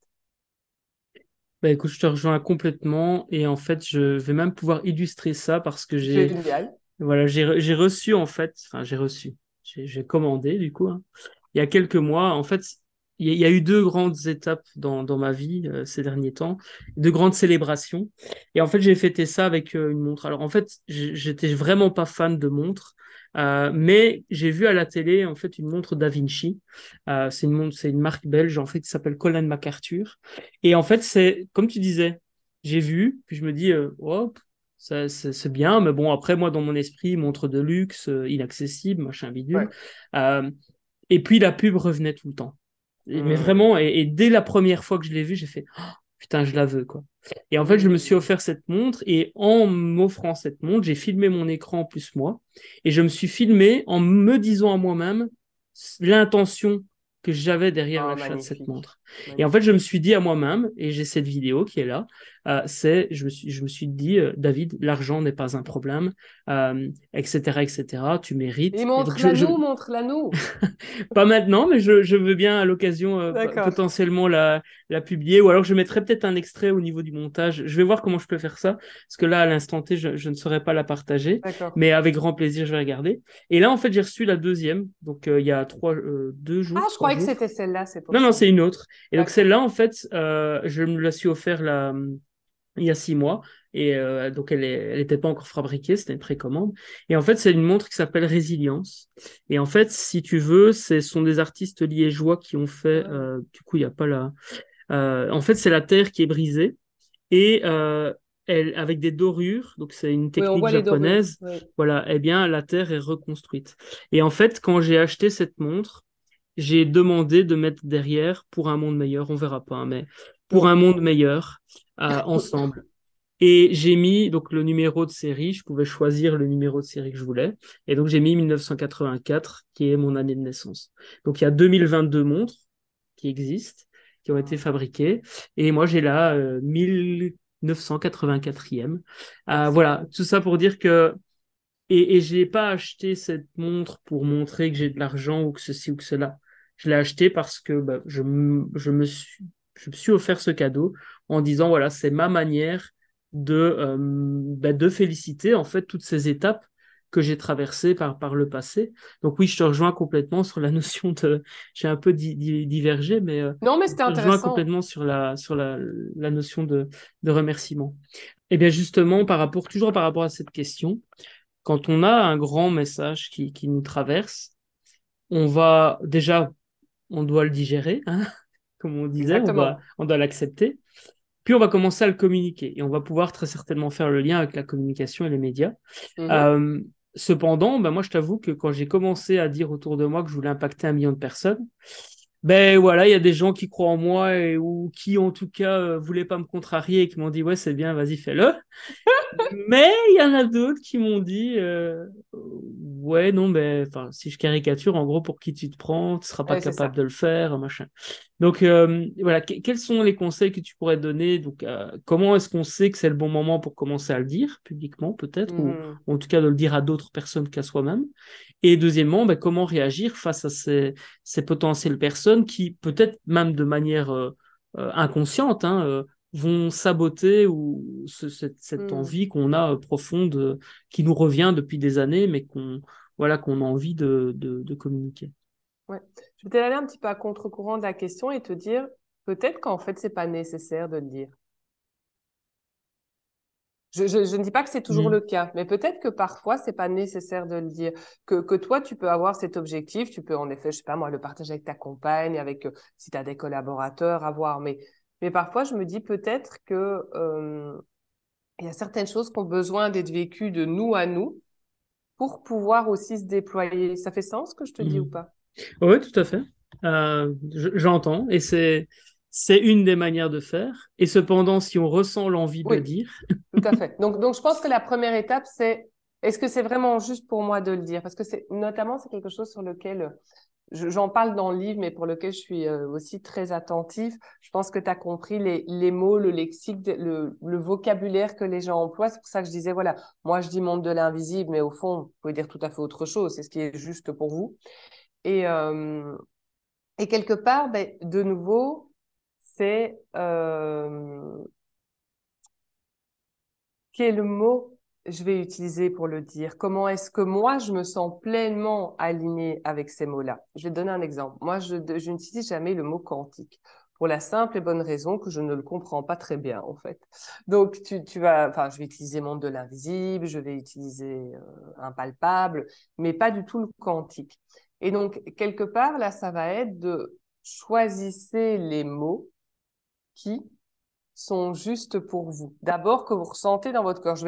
Bah écoute, je te rejoins complètement et en fait, je vais même pouvoir illustrer ça parce que Génial. j'ai reçu en fait, enfin j'ai commandé du coup, hein, il y a quelques mois. En fait, il y a eu deux grandes étapes dans ma vie ces derniers temps, deux grandes célébrations. Et en fait, j'ai fêté ça avec une montre. Alors en fait, j'étais vraiment pas fan de montres, mais j'ai vu à la télé en fait une montre Da Vinci. C'est une marque belge en fait qui s'appelle Colin MacArthur. Et en fait, c'est comme tu disais, j'ai vu, puis je me dis, oh, c'est bien, mais bon, après, moi, dans mon esprit, montre de luxe, inaccessible, machin bidule. Ouais. Euh, et puis la pub revenait tout le temps. Mais Mmh. vraiment, et dès la première fois que je l'ai vue, j'ai fait oh, putain, je la veux, quoi. Et en fait, je me suis Mmh. offert cette montre, et en m'offrant cette montre, j'ai filmé mon écran plus moi, et je me suis filmé en me disant à moi-même l'intention que j'avais derrière Oh, l'achat de cette magnifique. montre. Et en fait, je me Magnifique. suis dit à moi-même, et j'ai cette vidéo qui est là, je me suis dit, David, l'argent n'est pas un problème, etc., etc., tu Et mérites. Et donc, montre-la nous, montre-la nous. pas maintenant, mais je veux bien à l'occasion D'accord, potentiellement la publier, ou alors je mettrai peut-être un extrait au niveau du montage. Je vais voir comment je peux faire ça, parce que là, à l'instant T, je ne saurais pas la partager, d'accord. mais avec grand plaisir, je vais regarder. Et là, en fait, j'ai reçu la deuxième, donc il y a 2 jours, Ah, je trois croyais que jours. c'était celle-là, c'est pour Non, non, ça. c'est une autre. Et donc D'accord. celle-là, en fait, je me la suis offert il y a 6 mois. Et donc, elle était pas encore fabriquée, c'était une précommande. Et en fait, c'est une montre qui s'appelle Résilience. Et en fait, si tu veux, ce sont des artistes liégeois qui ont fait. Ah. Du coup, il n'y a pas la. En fait, c'est la terre qui est brisée et avec des dorures. Donc, c'est une Oui, on technique voit les dorures. japonaise. Oui. Voilà. Eh bien, la terre est reconstruite. Et en fait, quand j'ai acheté cette montre, j'ai demandé de mettre derrière pour un monde meilleur. On verra pas, hein, mais pour un Oui. monde meilleur ensemble. Et j'ai mis donc le numéro de série, je pouvais choisir le numéro de série que je voulais. Et donc j'ai mis 1984, qui est mon année de naissance. Donc il y a 2022 montres qui existent, qui ont été Ah, fabriquées. Et moi j'ai la 1984e. Voilà, excellent. tout ça pour dire que... Et je n'ai pas acheté cette montre pour montrer que j'ai de l'argent ou que ceci ou que cela. Je l'ai acheté parce que bah, je me suis offert ce cadeau en disant, voilà, c'est ma manière de féliciter en fait toutes ces étapes que j'ai traversées par le passé. Donc oui, je te rejoins complètement sur la notion de... J'ai un peu divergé, mais Non, mais je c'était te rejoins intéressant. complètement sur la notion de remerciement. Et bien justement, toujours par rapport à cette question, quand on a un grand message qui nous traverse, on va déjà, on doit le digérer, hein, comme on disait, Exactement. on doit l'accepter. Puis on va commencer à le communiquer et on va pouvoir très certainement faire le lien avec la communication et les médias. Mhm. Euh, Cependant, ben moi je t'avoue que quand j'ai commencé à dire autour de moi que je voulais impacter 1 million de personnes, ben voilà, il y a des gens qui croient en moi ou qui en tout cas voulaient pas me contrarier et qui m'ont dit ouais c'est bien, vas-y fais-le. Mais il y en a d'autres qui m'ont dit ouais, non, mais enfin, si je caricature, en gros, pour qui tu te prends, tu seras pas Ouais, c'est capable ça. de le faire, machin. Donc, voilà, quels sont les conseils que tu pourrais donner? Donc, comment est-ce qu'on sait que c'est le bon moment pour commencer à le dire publiquement, peut-être, Mhm. ou en tout cas de le dire à d'autres personnes qu'à soi-même? Et deuxièmement, ben, comment réagir face à ces potentielles personnes qui, peut-être même de manière inconsciente, hein, vont saboter ou cette Mhm. envie qu'on a profonde, qui nous revient depuis des années, mais qu'on a envie de communiquer. Ouais. Je vais t'aller un petit peu à contre-courant de la question et te dire, peut-être qu'en fait, c'est pas nécessaire de le dire. Je ne dis pas que c'est toujours Mm. le cas, mais peut-être que parfois, c'est pas nécessaire de le dire. Que toi, tu peux avoir cet objectif, tu peux en effet, je sais pas moi, le partager avec ta compagne, avec si tu as des collaborateurs à voir, mais parfois, je me dis peut-être que il y a certaines choses qui ont besoin d'être vécues de nous à nous pour pouvoir aussi se déployer. Ça fait sens ce que je te dis Mm. ou pas? Oui, tout à fait. J'entends. Et c'est une des manières de faire. Et cependant, si on ressent l'envie de le Oui. dire, Tout à fait. Donc, je pense que la première étape, c'est est-ce que c'est vraiment juste pour moi de le dire? Parce que notamment, c'est quelque chose sur lequel j'en parle dans le livre, mais pour lequel je suis aussi très attentive. Je pense que tu as compris les mots, le lexique, le vocabulaire que les gens emploient. C'est pour ça que je disais, voilà, moi, je dis monde de l'invisible, mais au fond, vous pouvez dire tout à fait autre chose. C'est ce qui est juste pour vous. Et, euh, et quelque part, ben, de nouveau, c'est quel mot je vais utiliser pour le dire? Comment est-ce que moi, je me sens pleinement alignée avec ces mots-là? Je vais te donner un exemple. Moi, je n'utilise jamais le mot quantique pour la simple et bonne raison que je ne le comprends pas très bien, en fait. Donc, enfin, je vais utiliser monde de l'invisible, je vais utiliser impalpable, mais pas du tout le quantique. Et donc, quelque part, là, ça va être de choisissez les mots qui sont justes pour vous. D'abord, que vous ressentez dans votre corps. Je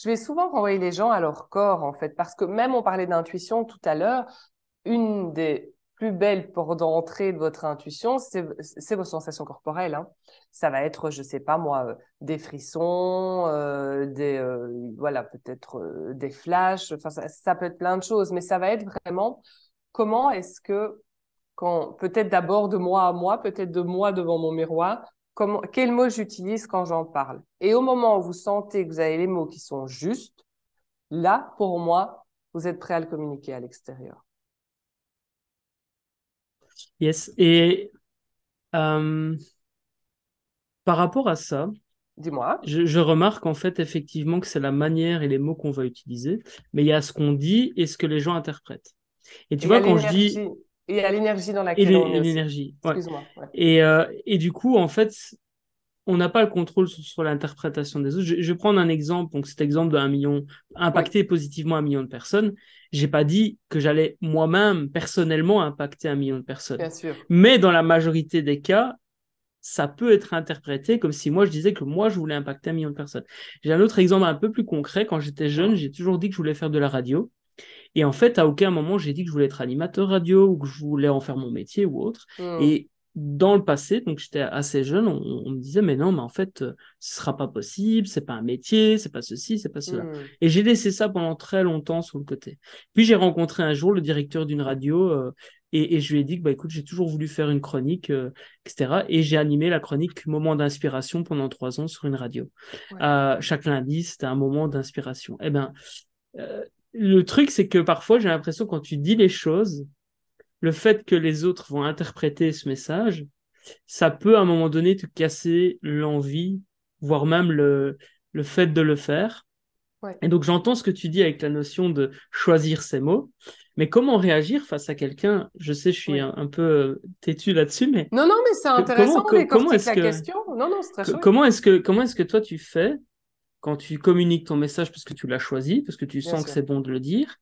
vais souvent renvoyer les gens à leur corps, en fait, parce que même on parlait d'intuition tout à l'heure, une des plus belles portes d'entrée de votre intuition, c'est vos sensations corporelles, hein. Ça va être, je sais pas moi, des frissons, voilà, peut-être des flashs, enfin, ça peut être plein de choses, mais ça va être vraiment comment est-ce que peut-être d'abord de moi à moi, peut-être de moi devant mon miroir, quels mots j'utilise quand j'en parle. Et au moment où vous sentez que vous avez les mots qui sont justes, là, pour moi, vous êtes prêt à le communiquer à l'extérieur. yes. Et euh, par rapport à ça, Dis-moi. je remarque en fait effectivement que c'est la manière et les mots qu'on va utiliser, mais il y a ce qu'on dit et ce que les gens interprètent. Et tu Et il y a vois, quand je dis l'énergie. Et il y a l'énergie dans et laquelle on est aussi. l'énergie, ouais. Excuse-moi. Ouais. Et du coup, en fait, on n'a pas le contrôle sur l'interprétation des autres. Je vais prendre un exemple, donc cet exemple d'un million, Oui, impacter positivement 1 million de personnes. J'ai pas dit que j'allais moi-même personnellement impacter 1 million de personnes. bien sûr. Mais dans la majorité des cas, ça peut être interprété comme si moi je disais que moi je voulais impacter 1 million de personnes. J'ai un autre exemple un peu plus concret. Quand j'étais jeune, Mm. j'ai toujours dit que je voulais faire de la radio. Et en fait, à aucun moment, j'ai dit que je voulais être animateur radio ou que je voulais en faire mon métier ou autre. Mm. Et dans le passé, donc j'étais assez jeune, on me disait, mais non, mais en fait, ce sera pas possible, c'est pas un métier, c'est pas ceci, c'est pas cela. Mm. Et j'ai laissé ça pendant très longtemps sur le côté. Puis j'ai rencontré un jour le directeur d'une radio et je lui ai dit que, bah, écoute, j'ai toujours voulu faire une chronique, etc. Et j'ai animé la chronique Moment d'inspiration pendant 3 ans sur une radio. Ouais. Chaque lundi, c'était un moment d'inspiration. Eh ben, euh, le truc, c'est que parfois, j'ai l'impression quand tu dis les choses, le fait que les autres vont interpréter ce message, ça peut à un moment donné te casser l'envie, voire même le fait de le faire. Ouais. Et donc j'entends ce que tu dis avec la notion de choisir ses mots, mais comment réagir face à quelqu'un? Je sais, je suis Oui. un peu têtu là-dessus, mais Non, non, mais c'est intéressant, on comment décortique est-ce la que question. Non, non, c'est très chouette. comment est-ce que toi tu fais quand tu communiques ton message parce que tu l'as choisi, parce que tu Bien sens que sûr. c'est bon de le dire,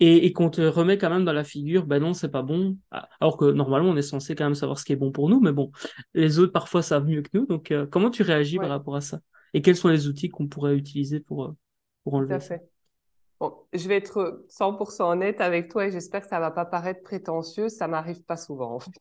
et qu'on te remet quand même dans la figure, ben non, c'est pas bon. Alors que normalement, on est censé quand même savoir ce qui est bon pour nous, mais bon, les autres parfois savent mieux que nous. Donc, comment tu réagis par Oui, rapport à ça? Et quels sont les outils qu'on pourrait utiliser pour tout enlever à ça? fait. Bon, je vais être 100% honnête avec toi et j'espère que ça va pas paraître prétentieux. Ça m'arrive pas souvent, en fait.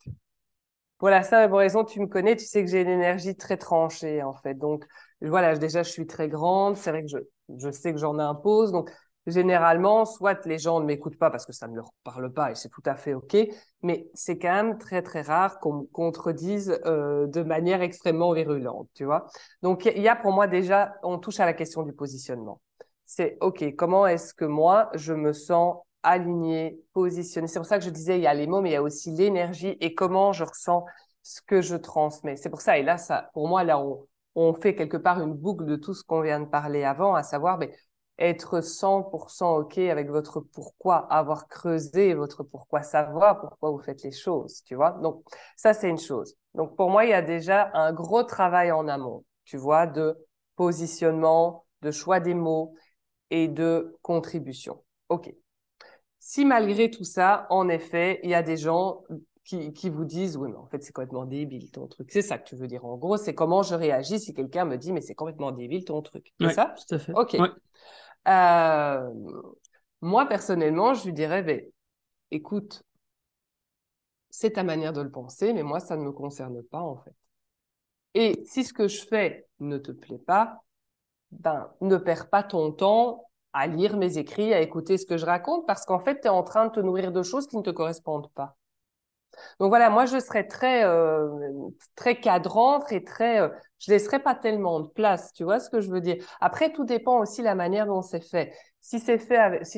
Pour la simple et bonne raison, tu me connais, tu sais que j'ai une énergie très tranchée, en fait. Donc, voilà, déjà, je suis très grande. C'est vrai que je sais que j'en impose. Donc, généralement, soit les gens ne m'écoutent pas parce que ça ne leur parle pas et c'est tout à fait OK, mais c'est quand même très, très rare qu'on me contredise de manière extrêmement virulente, tu vois. Donc, il y a pour moi déjà, on touche à la question du positionnement. C'est OK, comment est-ce que moi, je me sens alignée, positionnée. C'est pour ça que je disais, il y a les mots, mais il y a aussi l'énergie et comment je ressens ce que je transmets. C'est pour ça, et là, ça, pour moi, là, on fait quelque part une boucle de tout ce qu'on vient de parler avant, à savoir, mais être 100% OK avec votre pourquoi, avoir creusé votre pourquoi, savoir pourquoi vous faites les choses, tu vois. Donc, ça, c'est une chose. Donc, pour moi, il y a déjà un gros travail en amont, tu vois, de positionnement, de choix des mots et de contribution. OK. Si malgré tout ça, en effet, il y a des gens qui vous disent, oui, mais en fait, c'est complètement débile ton truc. C'est ça que tu veux dire. En gros, c'est comment je réagis si quelqu'un me dit, mais c'est complètement débile ton truc. C'est Ouais, ça? tout à fait. OK. Ouais. Euh, moi, personnellement, je lui dirais, ben, écoute, c'est ta manière de le penser, mais moi, ça ne me concerne pas, en fait. Et si ce que je fais ne te plaît pas, ben, ne perds pas ton temps à lire mes écrits, à écouter ce que je raconte, parce qu'en fait, tu es en train de te nourrir de choses qui ne te correspondent pas. Donc voilà, moi je serais très cadrante et je laisserais pas tellement de place, tu vois ce que je veux dire. Après, tout dépend aussi de la manière dont c'est fait. Si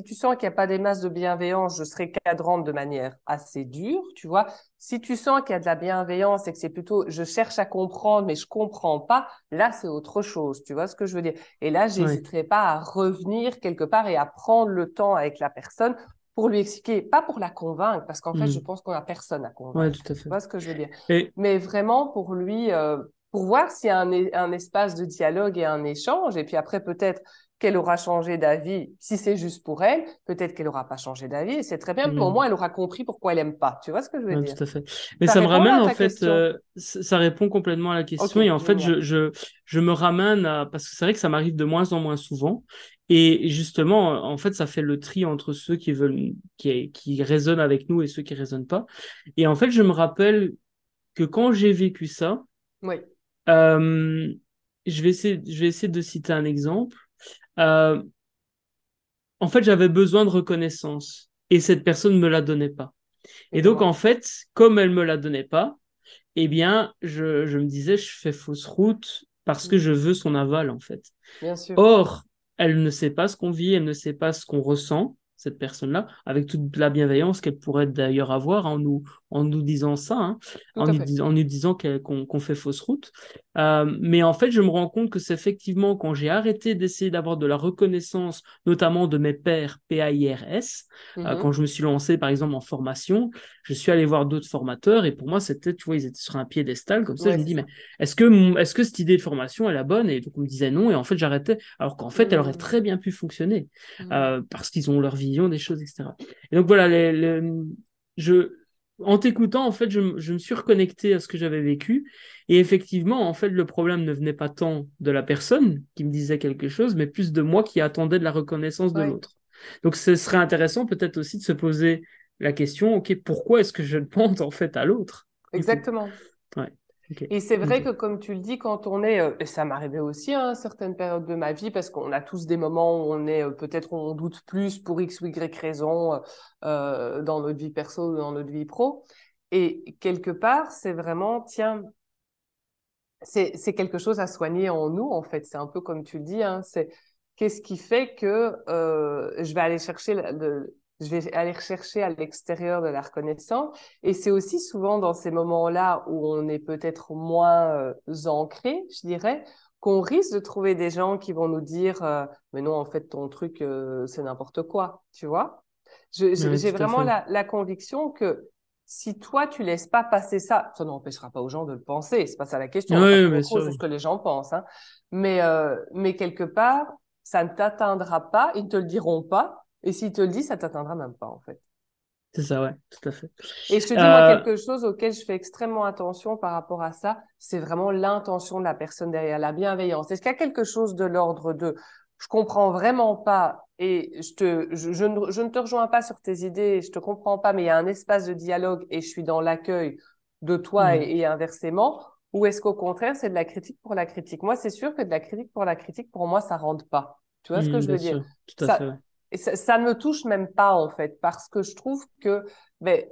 tu sens qu'il n'y a pas des masses de bienveillance, je serais cadrante de manière assez dure, tu vois. Si tu sens qu'il y a de la bienveillance et que c'est plutôt, je cherche à comprendre, mais je comprends pas, là c'est autre chose, tu vois ce que je veux dire. Et là, Ouais. j'hésiterai pas à revenir quelque part et à prendre le temps avec la personne pour lui expliquer, pas pour la convaincre, parce qu'en fait, je Hmm. pense qu'on n'a personne à Ouais, convaincre. tout à Tu fait. vois ce que je veux dire? Et Mais vraiment pour lui, pour voir s'il y a un espace de dialogue et un échange, et puis après, peut-être qu'elle aura changé d'avis, si c'est juste pour elle, peut-être qu'elle n'aura pas changé d'avis, et c'est très bien, mais au hmm. moins, elle aura compris pourquoi elle aime pas. Tu vois ce que je veux Ouais, dire? tout à fait. Mais Ça ça me répond là ramène à en ta fait, question? ça répond complètement à la Ok, question. Et en fait, génial. je me ramène à, parce que c'est vrai que ça m'arrive de moins en moins souvent. Et justement, en fait, ça fait le tri entre ceux qui veulent, qui résonnent avec nous et ceux qui résonnent pas. Et en fait, je me rappelle que quand j'ai vécu ça, Oui. euh, je vais essayer de citer un exemple. Euh, En fait, j'avais besoin de reconnaissance et cette personne ne me la donnait pas. Et Et tu donc, en vois? fait, comme elle me la donnait pas, eh bien, je me disais, je fais fausse route parce que Mm. je veux son aval, en fait. Bien sûr. Or, elle ne sait pas ce qu'on vit, elle ne sait pas ce qu'on ressent, cette personne-là, avec toute la bienveillance qu'elle pourrait d'ailleurs avoir en nous disant ça, hein, Tout à fait. en nous disant qu'on fait fausse route. Mais en fait, je me rends compte que c'est effectivement quand j'ai arrêté d'essayer d'avoir de la reconnaissance, notamment de mes pairs PAIRS, quand Mhm. je me suis lancé, par exemple, en formation, je suis allé voir d'autres formateurs et pour moi, c'était, tu vois, ils étaient sur un piédestal, comme ça, je Ouais, me c'est dis, mais ça. est-ce que cette idée de formation est la bonne? Et donc on me disait non, et en fait j'arrêtais, alors qu'en fait elle aurait Mm. très bien pu fonctionner, Mm. parce qu'ils ont leur vision des choses, etc. Et donc voilà, je, en t'écoutant, en fait, je me suis reconnecté à ce que j'avais vécu, et effectivement, en fait, le problème ne venait pas tant de la personne qui me disait quelque chose, mais plus de moi qui attendais de la reconnaissance de Ouais, l'autre. Donc ce serait intéressant peut-être aussi de se poser la question, ok, pourquoi est-ce que je demande en fait à l'autre, du coup? exactement. Ouais, ok. Et c'est Ok. vrai que comme tu le dis, quand on est, et ça m'arrivait aussi à certaines périodes de ma vie, parce qu'on a tous des moments où on est, peut-être on doute plus pour X ou Y raison dans notre vie perso ou dans notre vie pro. Et quelque part, c'est vraiment, tiens, c'est quelque chose à soigner en nous, en fait. C'est un peu comme tu le dis, hein, c'est qu'est-ce qui fait que je vais aller chercher je vais aller rechercher à l'extérieur de la reconnaissance. Et c'est aussi souvent dans ces moments-là où on est peut-être moins ancré, je dirais, qu'on risque de trouver des gens qui vont nous dire mais non, en fait, ton truc, c'est n'importe quoi, tu vois. Ouais, J'ai tout à vraiment fait. la conviction que si toi, tu laisses pas passer ça, ça n'empêchera pas aux gens de le penser. C'est pas ça la question. On va pas Oui, se bien mettre sûr. sur ce Oui. que les gens pensent, hein. Mais quelque part, ça ne t'atteindra pas. Ils te le diront pas. Et s'ils te le disent, ça t'atteindra même pas, en fait. C'est ça, ouais, tout à fait. Et je te dis, moi, Euh, quelque chose auquel je fais extrêmement attention par rapport à ça, c'est vraiment l'intention de la personne derrière, la bienveillance. Est-ce qu'il y a quelque chose de l'ordre de je comprends vraiment pas et je ne te rejoins pas sur tes idées, je te comprends pas, mais il y a un espace de dialogue et je suis dans l'accueil de toi hmm, et inversement, ou est-ce qu'au contraire, c'est de la critique pour la critique? Moi, c'est sûr que de la critique pour la critique, pour moi, ça rentre pas. Tu vois ce que je bien veux dire? sûr, tout à fait. Ça, Ouais. Et ça ne me touche même pas, en fait, parce que je trouve que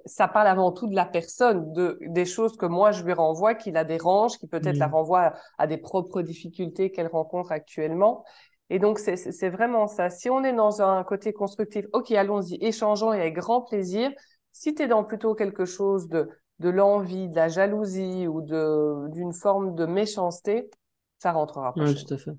ça parle avant tout de la personne, des choses que moi je lui renvoie, qui la dérangent, qui peut-être la Mm. renvoient à des propres difficultés qu'elle rencontre actuellement. Et donc, c'est vraiment ça. Si on est dans un côté constructif, OK, allons-y, échangeons et avec grand plaisir. Si tu es dans plutôt quelque chose de l'envie, de la jalousie ou d'une forme de méchanceté, ça rentrera pas Ouais, chez moi. tout à fait.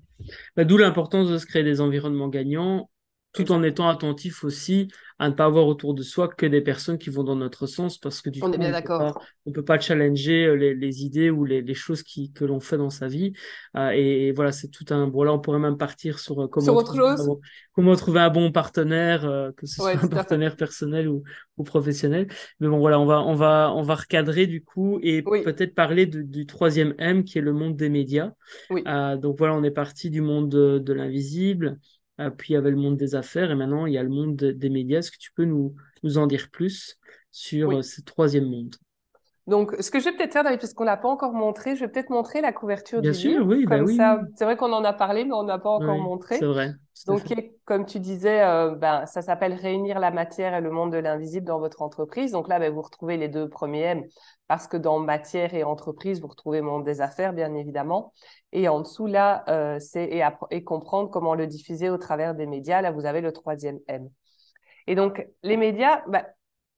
Bah, d'où l'importance de se créer des environnements gagnants, tout en étant Exactement. attentif aussi à ne pas avoir autour de soi que des personnes qui vont dans notre sens, parce que du On est coup, bien d'accord. on peut pas challenger les idées ou les choses que l'on fait dans sa vie. Et voilà, c'est tout un. Bon, là, on pourrait même partir sur Sur autre chose? comment trouver un bon partenaire, que ce Ouais, soit un tout à fait. partenaire personnel ou professionnel. Mais bon, voilà, on va recadrer du coup et Oui, peut-être parler du troisième M qui est le monde des médias. oui, Donc voilà, on est parti du monde de l'invisible, puis il y avait le monde des affaires, et maintenant il y a le monde des médias. Est-ce que tu peux nous en dire plus sur oui. ce troisième monde? Donc, ce que je vais peut-être faire, David, parce qu'on l'a pas encore montré, je vais peut-être montrer la couverture Bien du sûr, livre. oui, bah Comme oui, ça, oui, c'est vrai qu'on en a parlé, mais on n'a pas encore oui, c'est montré. vrai, tout à Donc, fait. comme tu disais, ça s'appelle Réunir la matière et le monde de l'invisible dans votre entreprise. Donc là, vous retrouvez les deux premiers M, parce que dans matière et entreprise, vous retrouvez monde des affaires, bien évidemment. Et en dessous, là, et comprendre comment le diffuser au travers des médias. Là, vous avez le troisième M. Et donc, les médias,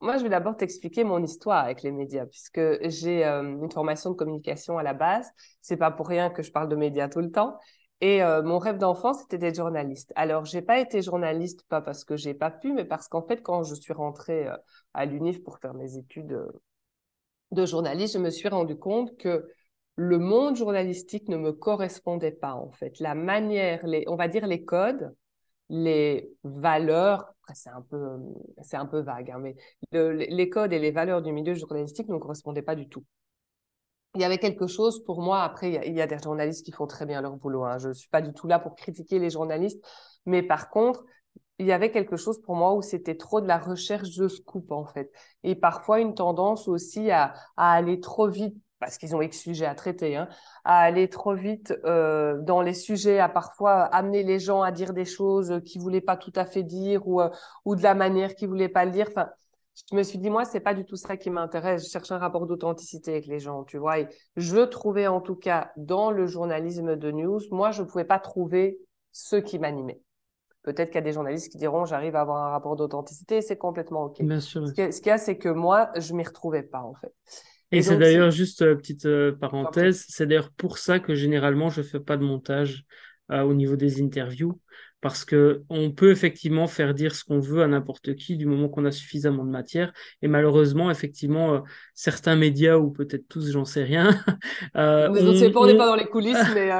moi, je vais d'abord t'expliquer mon histoire avec les médias, puisque j'ai une formation de communication à la base. C'est pas pour rien que je parle de médias tout le temps. Et mon rêve d'enfant, c'était d'être journaliste. Alors, j'ai pas été journaliste, pas parce que j'ai pas pu, mais parce qu'en fait, quand je suis rentrée à l'UNIF pour faire mes études de journaliste, je me suis rendu compte que le monde journalistique ne me correspondait pas, en fait. La manière, on va dire les codes, les valeurs, après c'est un peu vague, hein, mais les codes et les valeurs du milieu journalistique ne me correspondaient pas du tout. Il y avait quelque chose pour moi, après il y a des journalistes qui font très bien leur boulot, hein, je ne suis pas du tout là pour critiquer les journalistes, mais par contre, il y avait quelque chose pour moi où c'était trop de la recherche de scoop en fait. Et parfois une tendance aussi à aller trop vite, parce qu'ils ont X sujets à traiter, hein, à aller trop vite dans les sujets, à parfois amener les gens à dire des choses qu'ils voulaient pas tout à fait dire ou de la manière qu'ils voulaient pas le dire. Enfin, je me suis dit, moi, c'est pas du tout ça qui m'intéresse. Je cherche un rapport d'authenticité avec les gens, tu vois. Et je trouvais en tout cas dans le journalisme de news, moi, je pouvais pas trouver ce qui m'animait. Peut-être qu'il y a des journalistes qui diront j'arrive à avoir un rapport d'authenticité, c'est complètement OK. Bien sûr. Ce qu'il y a, c'est que moi, je m'y retrouvais pas, en fait. Et Et c'est donc, d'ailleurs juste petite j'en prie. parenthèse, c'est d'ailleurs pour ça que généralement je fais pas de montage au niveau des interviews, parce que on peut effectivement faire dire ce qu'on veut à n'importe qui du moment qu'on a suffisamment de matière. Et malheureusement, effectivement, certains médias ou peut-être tous, j'en sais rien, Je ne sais pas, on n'est pas dans les coulisses, mais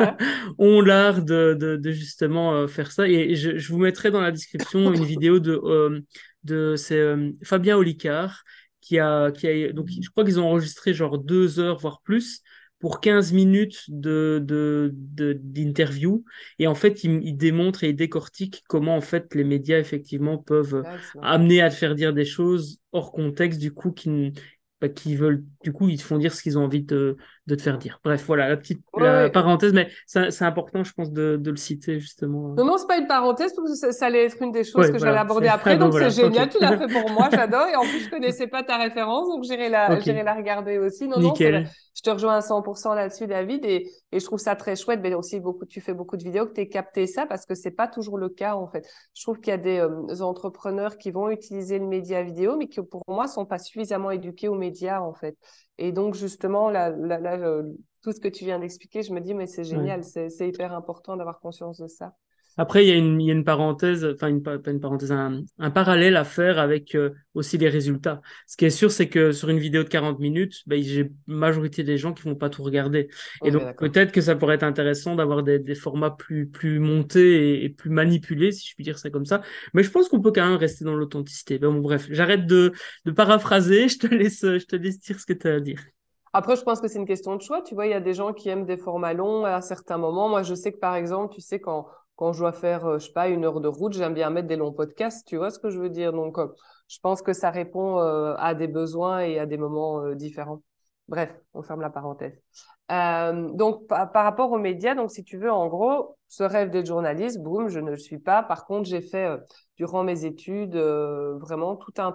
ont l'art de justement faire ça. Et je vous mettrai dans la description une vidéo de c'est Fabien Olicard donc je crois qu'ils ont enregistré genre 2 heures, voire plus, pour 15 minutes d'interview. Et en fait, il démontre et il décortique comment en fait les médias effectivement peuvent Nice, non. amener à te faire dire des choses hors contexte, du coup, qui veulent, du coup, ils te font dire ce qu'ils ont envie de te faire dire. Bref, voilà, Oui, la oui. parenthèse, mais c'est important, je pense, de le citer, justement. Non, non, c'est pas une parenthèse, parce que ça allait être une des choses Oui, que j'allais voilà. aborder Ah après. ben Donc, c'est voilà, ok. génial. Tu l'as fait pour moi. J'adore. Et en plus, je connaissais pas ta référence. Donc, Ok, j'irai la regarder aussi. Non, non, c'est vrai. nickel. Je te rejoins à 100% là-dessus, David. Et je trouve ça très chouette. Mais aussi, tu fais beaucoup de vidéos que tu aies capté ça parce que c'est pas toujours le cas, en fait. Je trouve qu'il y a des entrepreneurs qui vont utiliser le média vidéo, mais qui, pour moi, sont pas suffisamment éduqués aux médias, en fait. Et donc, justement, tout ce que tu viens d'expliquer, je me dis, mais c'est Ouais. génial. C'est hyper important d'avoir conscience de ça. Après, il y a une parenthèse, enfin, pas une parenthèse, un parallèle à faire avec aussi les résultats. Ce qui est sûr, c'est que sur une vidéo de 40 minutes, ben, j'ai majorité des gens qui vont pas tout regarder. On Et est bien donc, d'accord. peut-être que ça pourrait être intéressant d'avoir des formats plus montés et plus manipulés, si je puis dire ça comme ça. Mais je pense qu'on peut quand même rester dans l'authenticité. Ben, bon, bref, j'arrête de paraphraser, je te laisse dire ce que tu as à dire. Après, je pense que c'est une question de choix. Tu vois, il y a des gens qui aiment des formats longs à certains moments. Moi, je sais que par exemple, tu sais, quand je dois faire, je sais pas, 1 heure de route, j'aime bien mettre des longs podcasts. Tu vois ce que je veux dire? Donc, je pense que ça répond à des besoins et à des moments différents. Bref, on ferme la parenthèse. Donc, par rapport aux médias, donc si tu veux, en gros, ce rêve d'être journaliste, boum, je ne le suis pas. Par contre, j'ai fait, durant mes études, vraiment tout un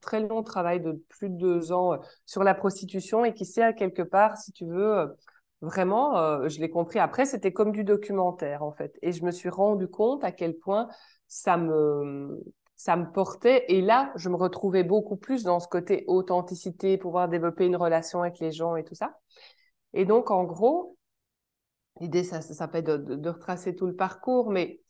très long travail de plus de 2 ans sur la prostitution et qui sait à quelque part, si tu veux, vraiment, je l'ai compris après, c'était comme du documentaire, en fait. Et je me suis rendu compte à quel point ça me, ça me portait. Et là, je me retrouvais beaucoup plus dans ce côté authenticité, pouvoir développer une relation avec les gens et tout ça. Et donc, en gros, l'idée, ça peut être de retracer tout le parcours, mais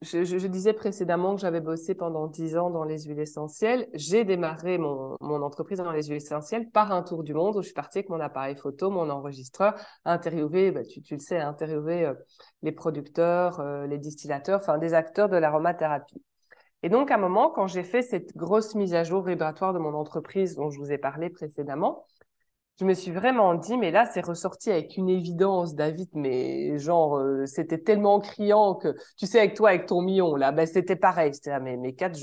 je disais précédemment que j'avais bossé pendant 10 ans dans les huiles essentielles. J'ai démarré mon entreprise dans les huiles essentielles par un tour du monde où je suis partie avec mon appareil photo, mon enregistreur, interviewer, tu le sais, interviewer les producteurs, les distillateurs, enfin des acteurs de l'aromathérapie. Et donc, à un moment, quand j'ai fait cette grosse mise à jour vibratoire de mon entreprise dont je vous ai parlé précédemment, je me suis vraiment dit, mais là, c'est ressorti avec une évidence, David, mais genre, c'était tellement criant que, tu sais, avec toi, avec ton million, là, ben, c'était pareil. C'était, mais 4,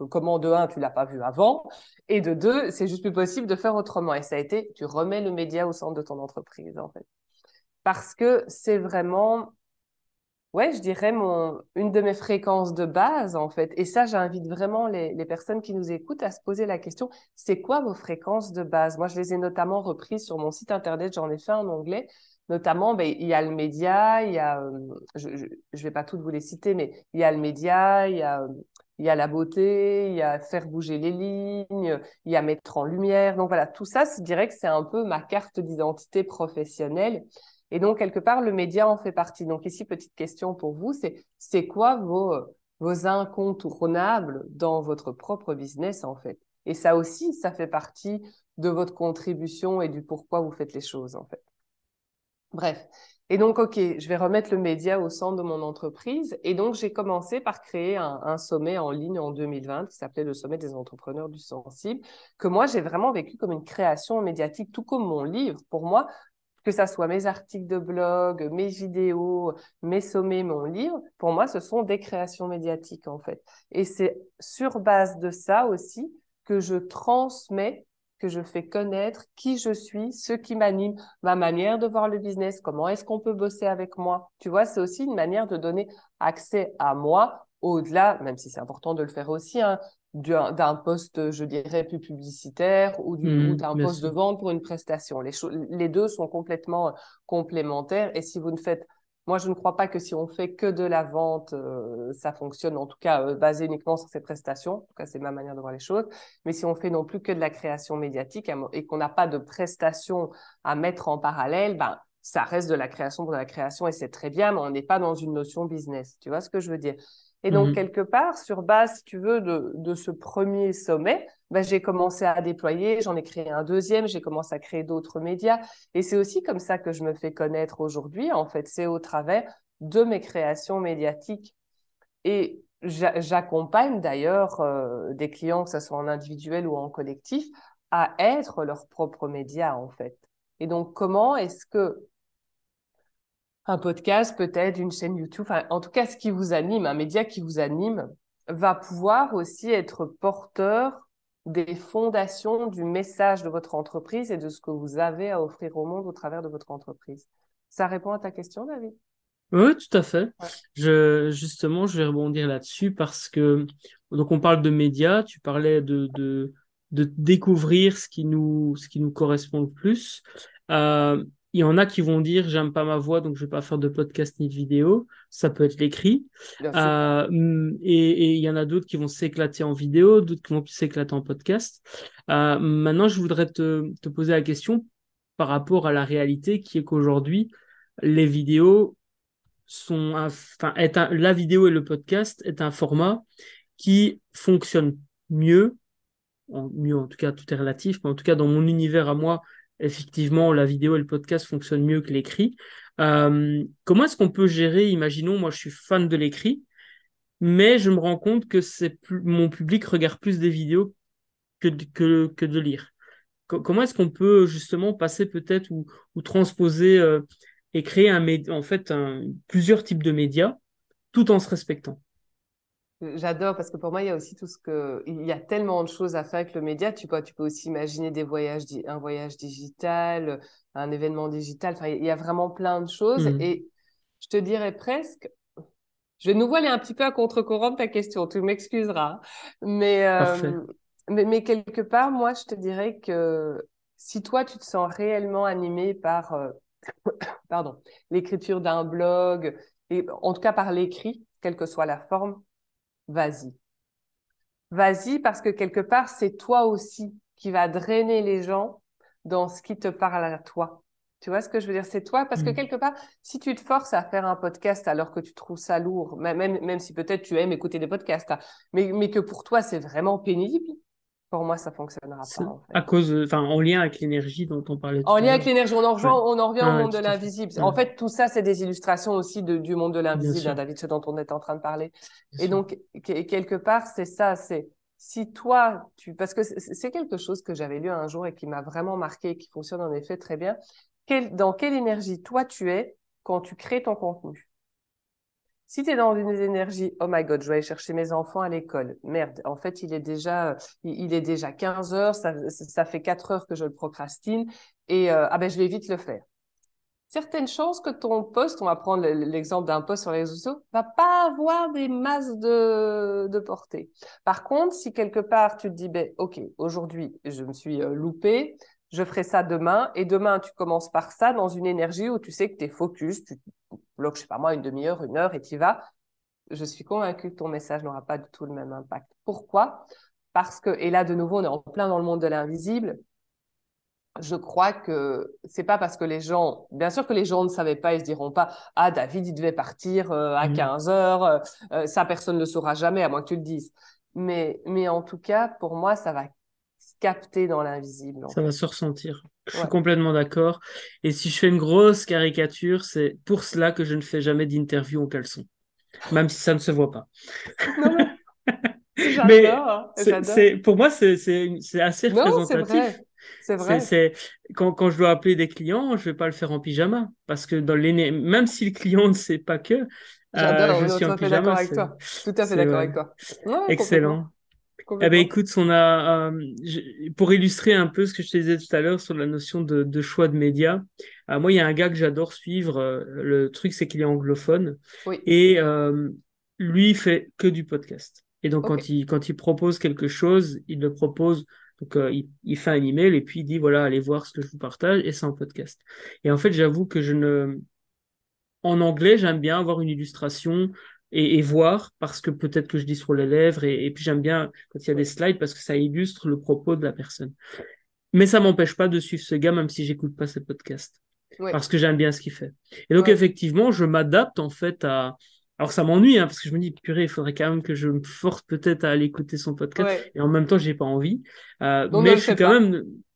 comment de un, tu l'as pas vu avant, et de 2, c'est juste plus possible de faire autrement. Et ça a été, tu remets le média au centre de ton entreprise, en fait. Parce que c'est vraiment, ouais, je dirais une de mes fréquences de base, en fait. Et ça, j'invite vraiment les personnes qui nous écoutent à se poser la question, c'est quoi vos fréquences de base? Moi, je les ai notamment reprises sur mon site internet, j'en ai fait en anglais. Notamment, ben, il y a le média, il y a, je vais pas toutes vous les citer, mais il y a le média, il y a la beauté, il y a faire bouger les lignes, il y a mettre en lumière. Donc voilà, tout ça, je dirais que c'est un peu ma carte d'identité professionnelle. Et donc, quelque part, le média en fait partie. Donc, ici, petite question pour vous, c'est quoi vos incontournables dans votre propre business, en fait? Et ça aussi, ça fait partie de votre contribution et du pourquoi vous faites les choses, en fait. Bref. Et donc, OK, je vais remettre le média au centre de mon entreprise. Et donc, j'ai commencé par créer un sommet en ligne en 2020 qui s'appelait le Sommet des entrepreneurs du sensible, que moi, j'ai vraiment vécu comme une création médiatique, tout comme mon livre. Pour moi, que ça soit mes articles de blog, mes vidéos, mes sommets, mon livre, pour moi, ce sont des créations médiatiques, en fait. Et c'est sur base de ça aussi que je transmets, que je fais connaître qui je suis, ce qui m'anime, ma manière de voir le business, comment est-ce qu'on peut bosser avec moi. Tu vois, c'est aussi une manière de donner accès à moi au-delà, même si c'est important de le faire aussi, hein, d'un poste, je dirais, plus publicitaire ou d'un Bien poste de sûr. vente pour une prestation. Les deux sont complètement complémentaires. Et si vous ne faites, moi, je ne crois pas que si on fait que de la vente, ça fonctionne, en tout cas, basé uniquement sur ces prestations. En tout cas, c'est ma manière de voir les choses. Mais si on fait non plus que de la création médiatique et qu'on n'a pas de prestations à mettre en parallèle, ben, ça reste de la création pour de la création et c'est très bien, mais on n'est pas dans une notion business. Tu vois ce que je veux dire? Et donc, Mhm. quelque part, sur base, si tu veux, de ce premier sommet, ben, j'ai commencé à déployer, j'en ai créé un deuxième, j'ai commencé à créer d'autres médias. Et c'est aussi comme ça que je me fais connaître aujourd'hui. En fait, c'est au travers de mes créations médiatiques. Et j'accompagne d'ailleurs des clients, que ce soit en individuel ou en collectif, à être leurs propres médias, en fait. Et donc, comment est-ce que un podcast, peut-être une chaîne YouTube, enfin, en tout cas, ce qui vous anime, un média qui vous anime, va pouvoir aussi être porteur des fondations du message de votre entreprise et de ce que vous avez à offrir au monde au travers de votre entreprise. Ça répond à ta question, David? Oui, tout à fait. Ouais. Justement, je vais rebondir là-dessus parce que, donc on parle de médias, tu parlais de découvrir ce qui nous correspond le plus. Euh, il y en a qui vont dire, j'aime pas ma voix, donc je vais pas faire de podcast ni de vidéo. Ça peut être l'écrit. Bien sûr. Et il y en a d'autres qui vont s'éclater en vidéo, d'autres qui vont s'éclater en podcast. Maintenant, je voudrais te poser la question par rapport à la réalité qui est qu'aujourd'hui, les vidéos la vidéo et le podcast est un format qui fonctionne mieux, mieux en tout cas, tout est relatif, mais en tout cas dans mon univers à moi, effectivement, la vidéo et le podcast fonctionnent mieux que l'écrit. Comment est-ce qu'on peut gérer, imaginons, moi je suis fan de l'écrit, mais je me rends compte que mon public regarde plus des vidéos que de lire. Comment est-ce qu'on peut justement passer peut-être ou transposer et créer en fait plusieurs types de médias tout en se respectant. J'adore parce que pour moi, il y a aussi il y a tellement de choses à faire avec le média. Tu peux aussi imaginer un voyage digital, un événement digital. Enfin, il y a vraiment plein de choses. Hmm, Et je te dirais presque, je vais de nouveau aller un petit peu à contre-courant de ta question. Tu m'excuseras. Mais, parfait. mais quelque part, moi, je te dirais que si toi, tu te sens réellement animé par, pardon, l'écriture d'un blog, et en tout cas par l'écrit, quelle que soit la forme, vas-y. Vas-y, parce que quelque part, c'est toi aussi qui va drainer les gens dans ce qui te parle à toi. Tu vois ce que je veux dire? C'est toi, parce que Hmm. quelque part, si tu te forces à faire un podcast alors que tu trouves ça lourd, même si peut-être tu aimes écouter des podcasts, hein, mais que pour toi, c'est vraiment pénible, pour moi, ça fonctionnera pas, en fait. À cause, enfin, en lien avec l'énergie dont on parlait En tout à lien avec l'heure. l'énergie, Ouais. on en revient au Ah, ouais, monde de tout à fait. l'invisible. Ouais, En fait, tout ça, c'est des illustrations aussi du monde de bien l'invisible, hein, sûr, David, ce dont on est en train de parler. bien Et sûr. donc, quelque part, c'est ça, c'est si toi, parce que c'est quelque chose que j'avais lu un jour et qui m'a vraiment marqué et qui fonctionne en effet très bien. Dans quelle énergie toi tu es quand tu crées ton contenu? Si tu es dans une énergie, oh my God, je vais aller chercher mes enfants à l'école. Merde, en fait, il est déjà 15 heures, ça fait 4 heures que je le procrastine et ah ben, je vais vite le faire. Certaines chances que ton post, on va prendre l'exemple d'un post sur les réseaux sociaux, va pas avoir des masses de portée. Par contre, si quelque part tu te dis, ben, OK, aujourd'hui, je me suis loupé, je ferai ça demain, et demain, tu commences par ça dans une énergie où tu sais que tu es focus, tu bloques, je sais pas moi, une demi-heure, une heure, et tu y vas. Je suis convaincue que ton message n'aura pas du tout le même impact. Pourquoi? Parce que, et là, de nouveau, on est en plein dans le monde de l'invisible, je crois que c'est pas parce que les gens, bien sûr que les gens ne savaient pas, ils se diront pas, ah, David, il devait partir à Hmm. 15 heures, ça, personne ne le saura jamais, à moins que tu le dises. Mais en tout cas, pour moi, ça va se capter dans l'invisible, en Ça va fait. se ressentir. Je suis Ouais. complètement d'accord. Et si je fais une grosse caricature, c'est pour cela que je ne fais jamais d'interview en caleçon, même si ça ne se voit pas. Non, mais Mais j'adore, j'adore. pour moi, c'est assez Non, c'est représentatif. vrai, c'est C'est, vrai. c'est, quand je dois appeler des clients, je vais pas le faire en pyjama. Parce que même si le client ne sait pas que J'adore, je on est suis tout en à fait d'accord pyjama, avec toi. Tout à fait c'est d'accord ouais, avec toi. Ouais, excellent. complètement, Eh ben, complètement. écoute, pour illustrer un peu ce que je te disais tout à l'heure sur la notion de choix de médias, moi, il y a un gars que j'adore suivre. Le truc, c'est qu'il est anglophone Oui, et lui, il fait que du podcast. Et donc, ok, quand il propose quelque chose, il le propose. Donc, il fait un email et puis il dit, voilà, allez voir ce que je vous partage et c'est en podcast. Et en fait, j'avoue que en anglais, j'aime bien avoir une illustration et voir parce que peut-être que je dis sur les lèvres et puis j'aime bien quand il y a des oui, slides parce que ça illustre le propos de la personne. Mais ça m'empêche pas de suivre ce gars même si j'écoute pas ses podcasts oui, parce que j'aime bien ce qu'il fait. Et donc ouais, effectivement, je m'adapte en fait à. Alors ça m'ennuie hein, parce que je me dis purée, il faudrait quand même que je me force peut-être à aller écouter son podcast ouais. et en même temps j'ai pas envie. Donc ne Mais le fais pas.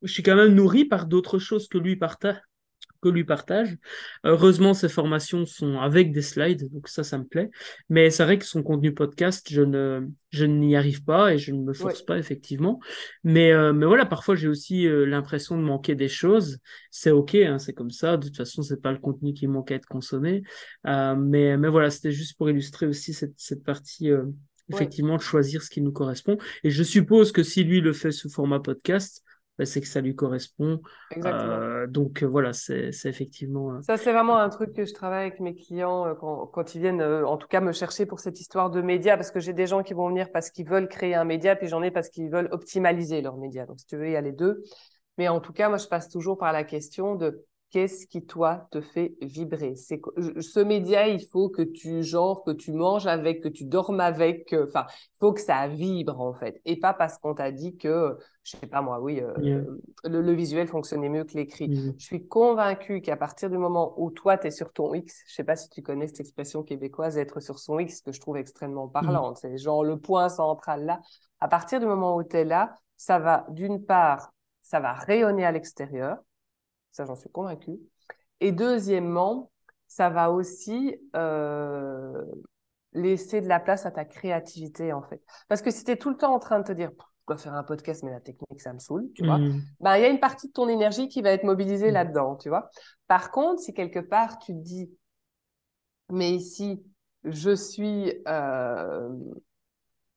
je suis quand même nourri par d'autres choses que lui partage. Heureusement, ses formations sont avec des slides, donc ça me plaît. Mais c'est vrai que son contenu podcast, je n'y arrive pas et je ne me Oui, force pas, effectivement. Mais voilà, parfois j'ai aussi l'impression de manquer des choses. C'est OK, hein, c'est comme ça. De toute façon, c'est pas le contenu qui manque à être consommé. Mais voilà, c'était juste pour illustrer aussi cette partie. oui, Effectivement, de choisir ce qui nous correspond. Et je suppose que si lui le fait sous format podcast, ben, c'est que ça lui correspond. exactement. Donc voilà, c'est effectivement. Ça, c'est vraiment un truc que je travaille avec mes clients quand ils viennent, en tout cas, me chercher pour cette histoire de médias, parce que j'ai des gens qui vont venir parce qu'ils veulent créer un média, puis j'en ai parce qu'ils veulent optimaliser leur média. Donc, si tu veux, il y a les deux. Mais en tout cas, moi, je passe toujours par la question de qu'est-ce qui, toi, te fait vibrer. Ce média, il faut que que tu manges avec, que tu dormes avec. Enfin, il faut que ça vibre, en fait. Et pas parce qu'on t'a dit que, je sais pas moi, oui, Yeah. le visuel fonctionnait mieux que l'écrit. Mhm. Je suis convaincue qu'à partir du moment où toi, tu es sur ton X, je sais pas si tu connais cette expression québécoise, être sur son X, que je trouve extrêmement Mhm. parlante. C'est genre le point central là. À partir du moment où tu es là, ça va, d'une part, ça va rayonner à l'extérieur, ça j'en suis convaincue. Et deuxièmement, ça va aussi laisser de la place à ta créativité en fait. Parce que si tu es tout le temps en train de te dire, je dois faire un podcast, mais la technique, ça me saoule, tu vois, Mhm. ben, il y a une partie de ton énergie qui va être mobilisée Mhm. là-dedans, tu vois. Par contre, si quelque part tu te dis, mais ici, je suis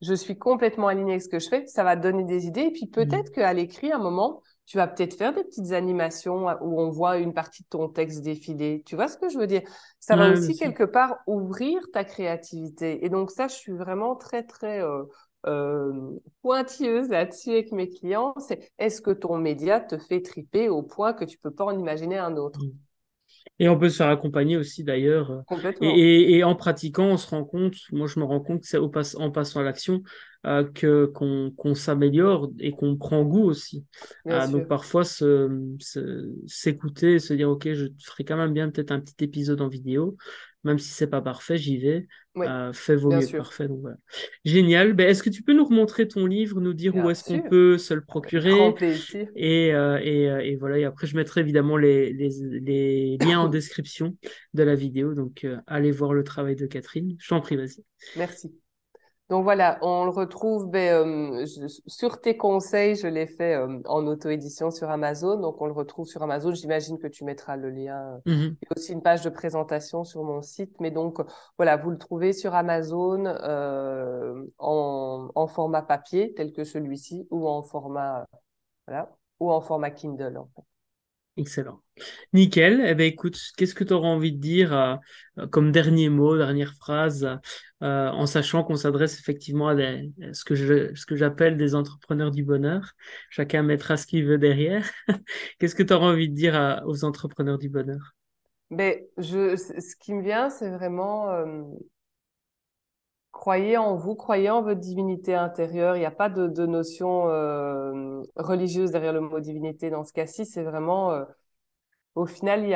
je suis complètement alignée avec ce que je fais, ça va te donner des idées. Et puis peut-être qu'à l'écrit, à un moment, tu vas peut-être faire des petites animations où on voit une partie de ton texte défiler. Tu vois ce que je veux dire? Ça va Ouais, bien aussi sûr. quelque part ouvrir ta créativité. Et donc ça, je suis vraiment très, très pointilleuse là-dessus avec mes clients. C'est est-ce que ton média te fait triper au point que tu peux pas en imaginer un autre? Et on peut se faire accompagner aussi d'ailleurs. Complètement, Et en pratiquant, on se rend compte, moi je me rends compte que c'est en passant à l'action qu'on s'améliore et qu'on prend goût aussi. bien Donc sûr. parfois s'écouter, se dire ok, je ferai quand même bien peut-être un petit épisode en vidéo, même si c'est pas parfait, j'y vais. Oui, Fait vaut bien mieux que sûr. parfait. Donc voilà. Génial. Ben, est-ce que tu peux nous remontrer ton livre, nous dire où Bien est-ce qu'on sûr. peut se le Avec grand procurer? plaisir. Et voilà, et après je mettrai évidemment les liens en description de la vidéo, donc allez voir le travail de Catherine. Je t'en prie, vas-y. Merci. Donc voilà, on le retrouve sur tes conseils, je l'ai fait en auto-édition sur Amazon. Donc on le retrouve sur Amazon. J'imagine que tu mettras le lien. Mhm. Il y a aussi une page de présentation sur mon site. Mais donc voilà, vous le trouvez sur Amazon en format papier tel que celui-ci ou en format voilà ou en format Kindle en fait. Excellent. Nickel. Eh ben écoute, qu'est-ce que tu auras envie de dire comme dernier mot, dernière phrase, en sachant qu'on s'adresse effectivement à ce que j'appelle des entrepreneurs du bonheur. Chacun mettra ce qu'il veut derrière. Qu'est-ce que tu auras envie de dire aux entrepreneurs du bonheur? Ce qui me vient, c'est vraiment croyez en vous, croyez en votre divinité intérieure. Il n'y a pas de notion religieuse derrière le mot divinité dans ce cas-ci. C'est vraiment, au final, il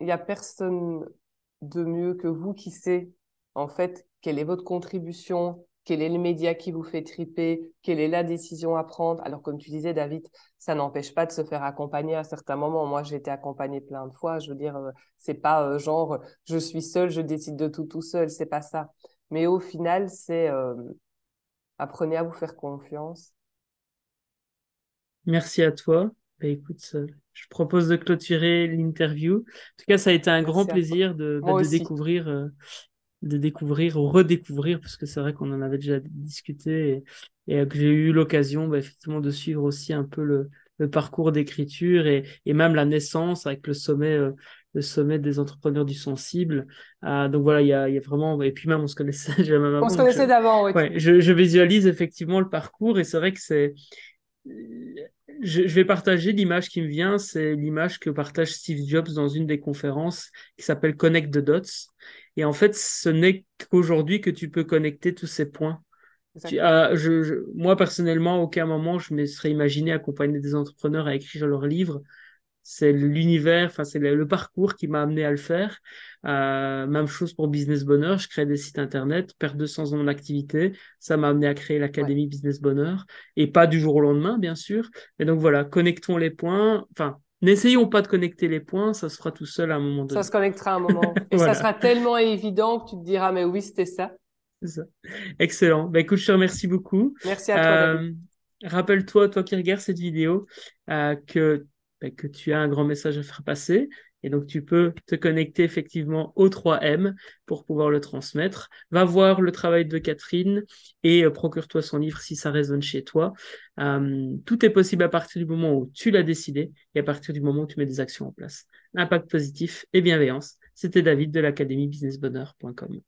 y a personne de mieux que vous qui sait, en fait, quelle est votre contribution, quel est le média qui vous fait triper, quelle est la décision à prendre. Alors, comme tu disais, David, ça n'empêche pas de se faire accompagner à certains moments. Moi, j'ai été accompagnée plein de fois. Je veux dire, c'est pas genre, je suis seule, je décide de tout seul. C'est pas ça. Mais au final, c'est apprenez à vous faire confiance. Merci à toi. Bah, écoute, je propose de clôturer l'interview. En tout cas, ça a été un grand Merci à toi. plaisir Moi aussi. de découvrir ou redécouvrir, parce que c'est vrai qu'on en avait déjà discuté et que j'ai eu l'occasion bah, effectivement de suivre aussi un peu le parcours d'écriture et même la naissance avec le sommet des entrepreneurs du sensible. Donc voilà, il y a vraiment, et puis même on se connaissait déjà même On avant, se donc connaissait d'avant, oui. ouais, je visualise effectivement le parcours et c'est vrai que je vais partager l'image qui me vient, c'est l'image que partage Steve Jobs dans une des conférences qui s'appelle Connect the Dots. Et en fait, ce n'est qu'aujourd'hui que tu peux connecter tous ces points. Exactement. Moi, personnellement, à aucun moment, je me serais imaginé accompagner des entrepreneurs à écrire leurs livres. C'est l'univers, enfin, c'est le parcours qui m'a amené à le faire. Même chose pour Business Bonheur. Je crée des sites internet, perds 200 ans d'activité. Ça m'a amené à créer Ouais. l'Académie Business Bonheur. Et pas du jour au lendemain, bien sûr. Et donc voilà, connectons les points. Enfin, n'essayons pas de connecter les points, ça se fera tout seul à un moment Ça donné. se connectera un moment. Et ça Voilà, sera tellement évident que tu te diras, mais oui, c'était ça. c'est ça. Excellent. Bah, écoute, je te remercie beaucoup. Merci à toi, David. Euh, Rappelle-toi, toi qui regardes cette vidéo, que tu as un grand message à faire passer. Et donc, tu peux te connecter effectivement au 3M pour pouvoir le transmettre. Va voir le travail de Catherine et procure-toi son livre si ça résonne chez toi. Tout est possible à partir du moment où tu l'as décidé et à partir du moment où tu mets des actions en place. Impact positif et bienveillance. C'était David de l'Académie businessbonheur.com.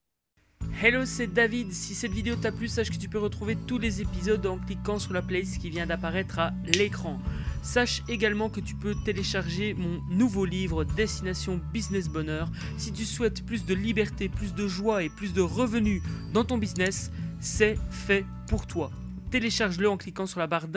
Hello, c'est David. Si cette vidéo t'a plu, sache que tu peux retrouver tous les épisodes en cliquant sur la playlist qui vient d'apparaître à l'écran. Sache également que tu peux télécharger mon nouveau livre Destination Business Bonheur. Si tu souhaites plus de liberté, plus de joie et plus de revenus dans ton business, c'est fait pour toi. Télécharge-le en cliquant sur la barre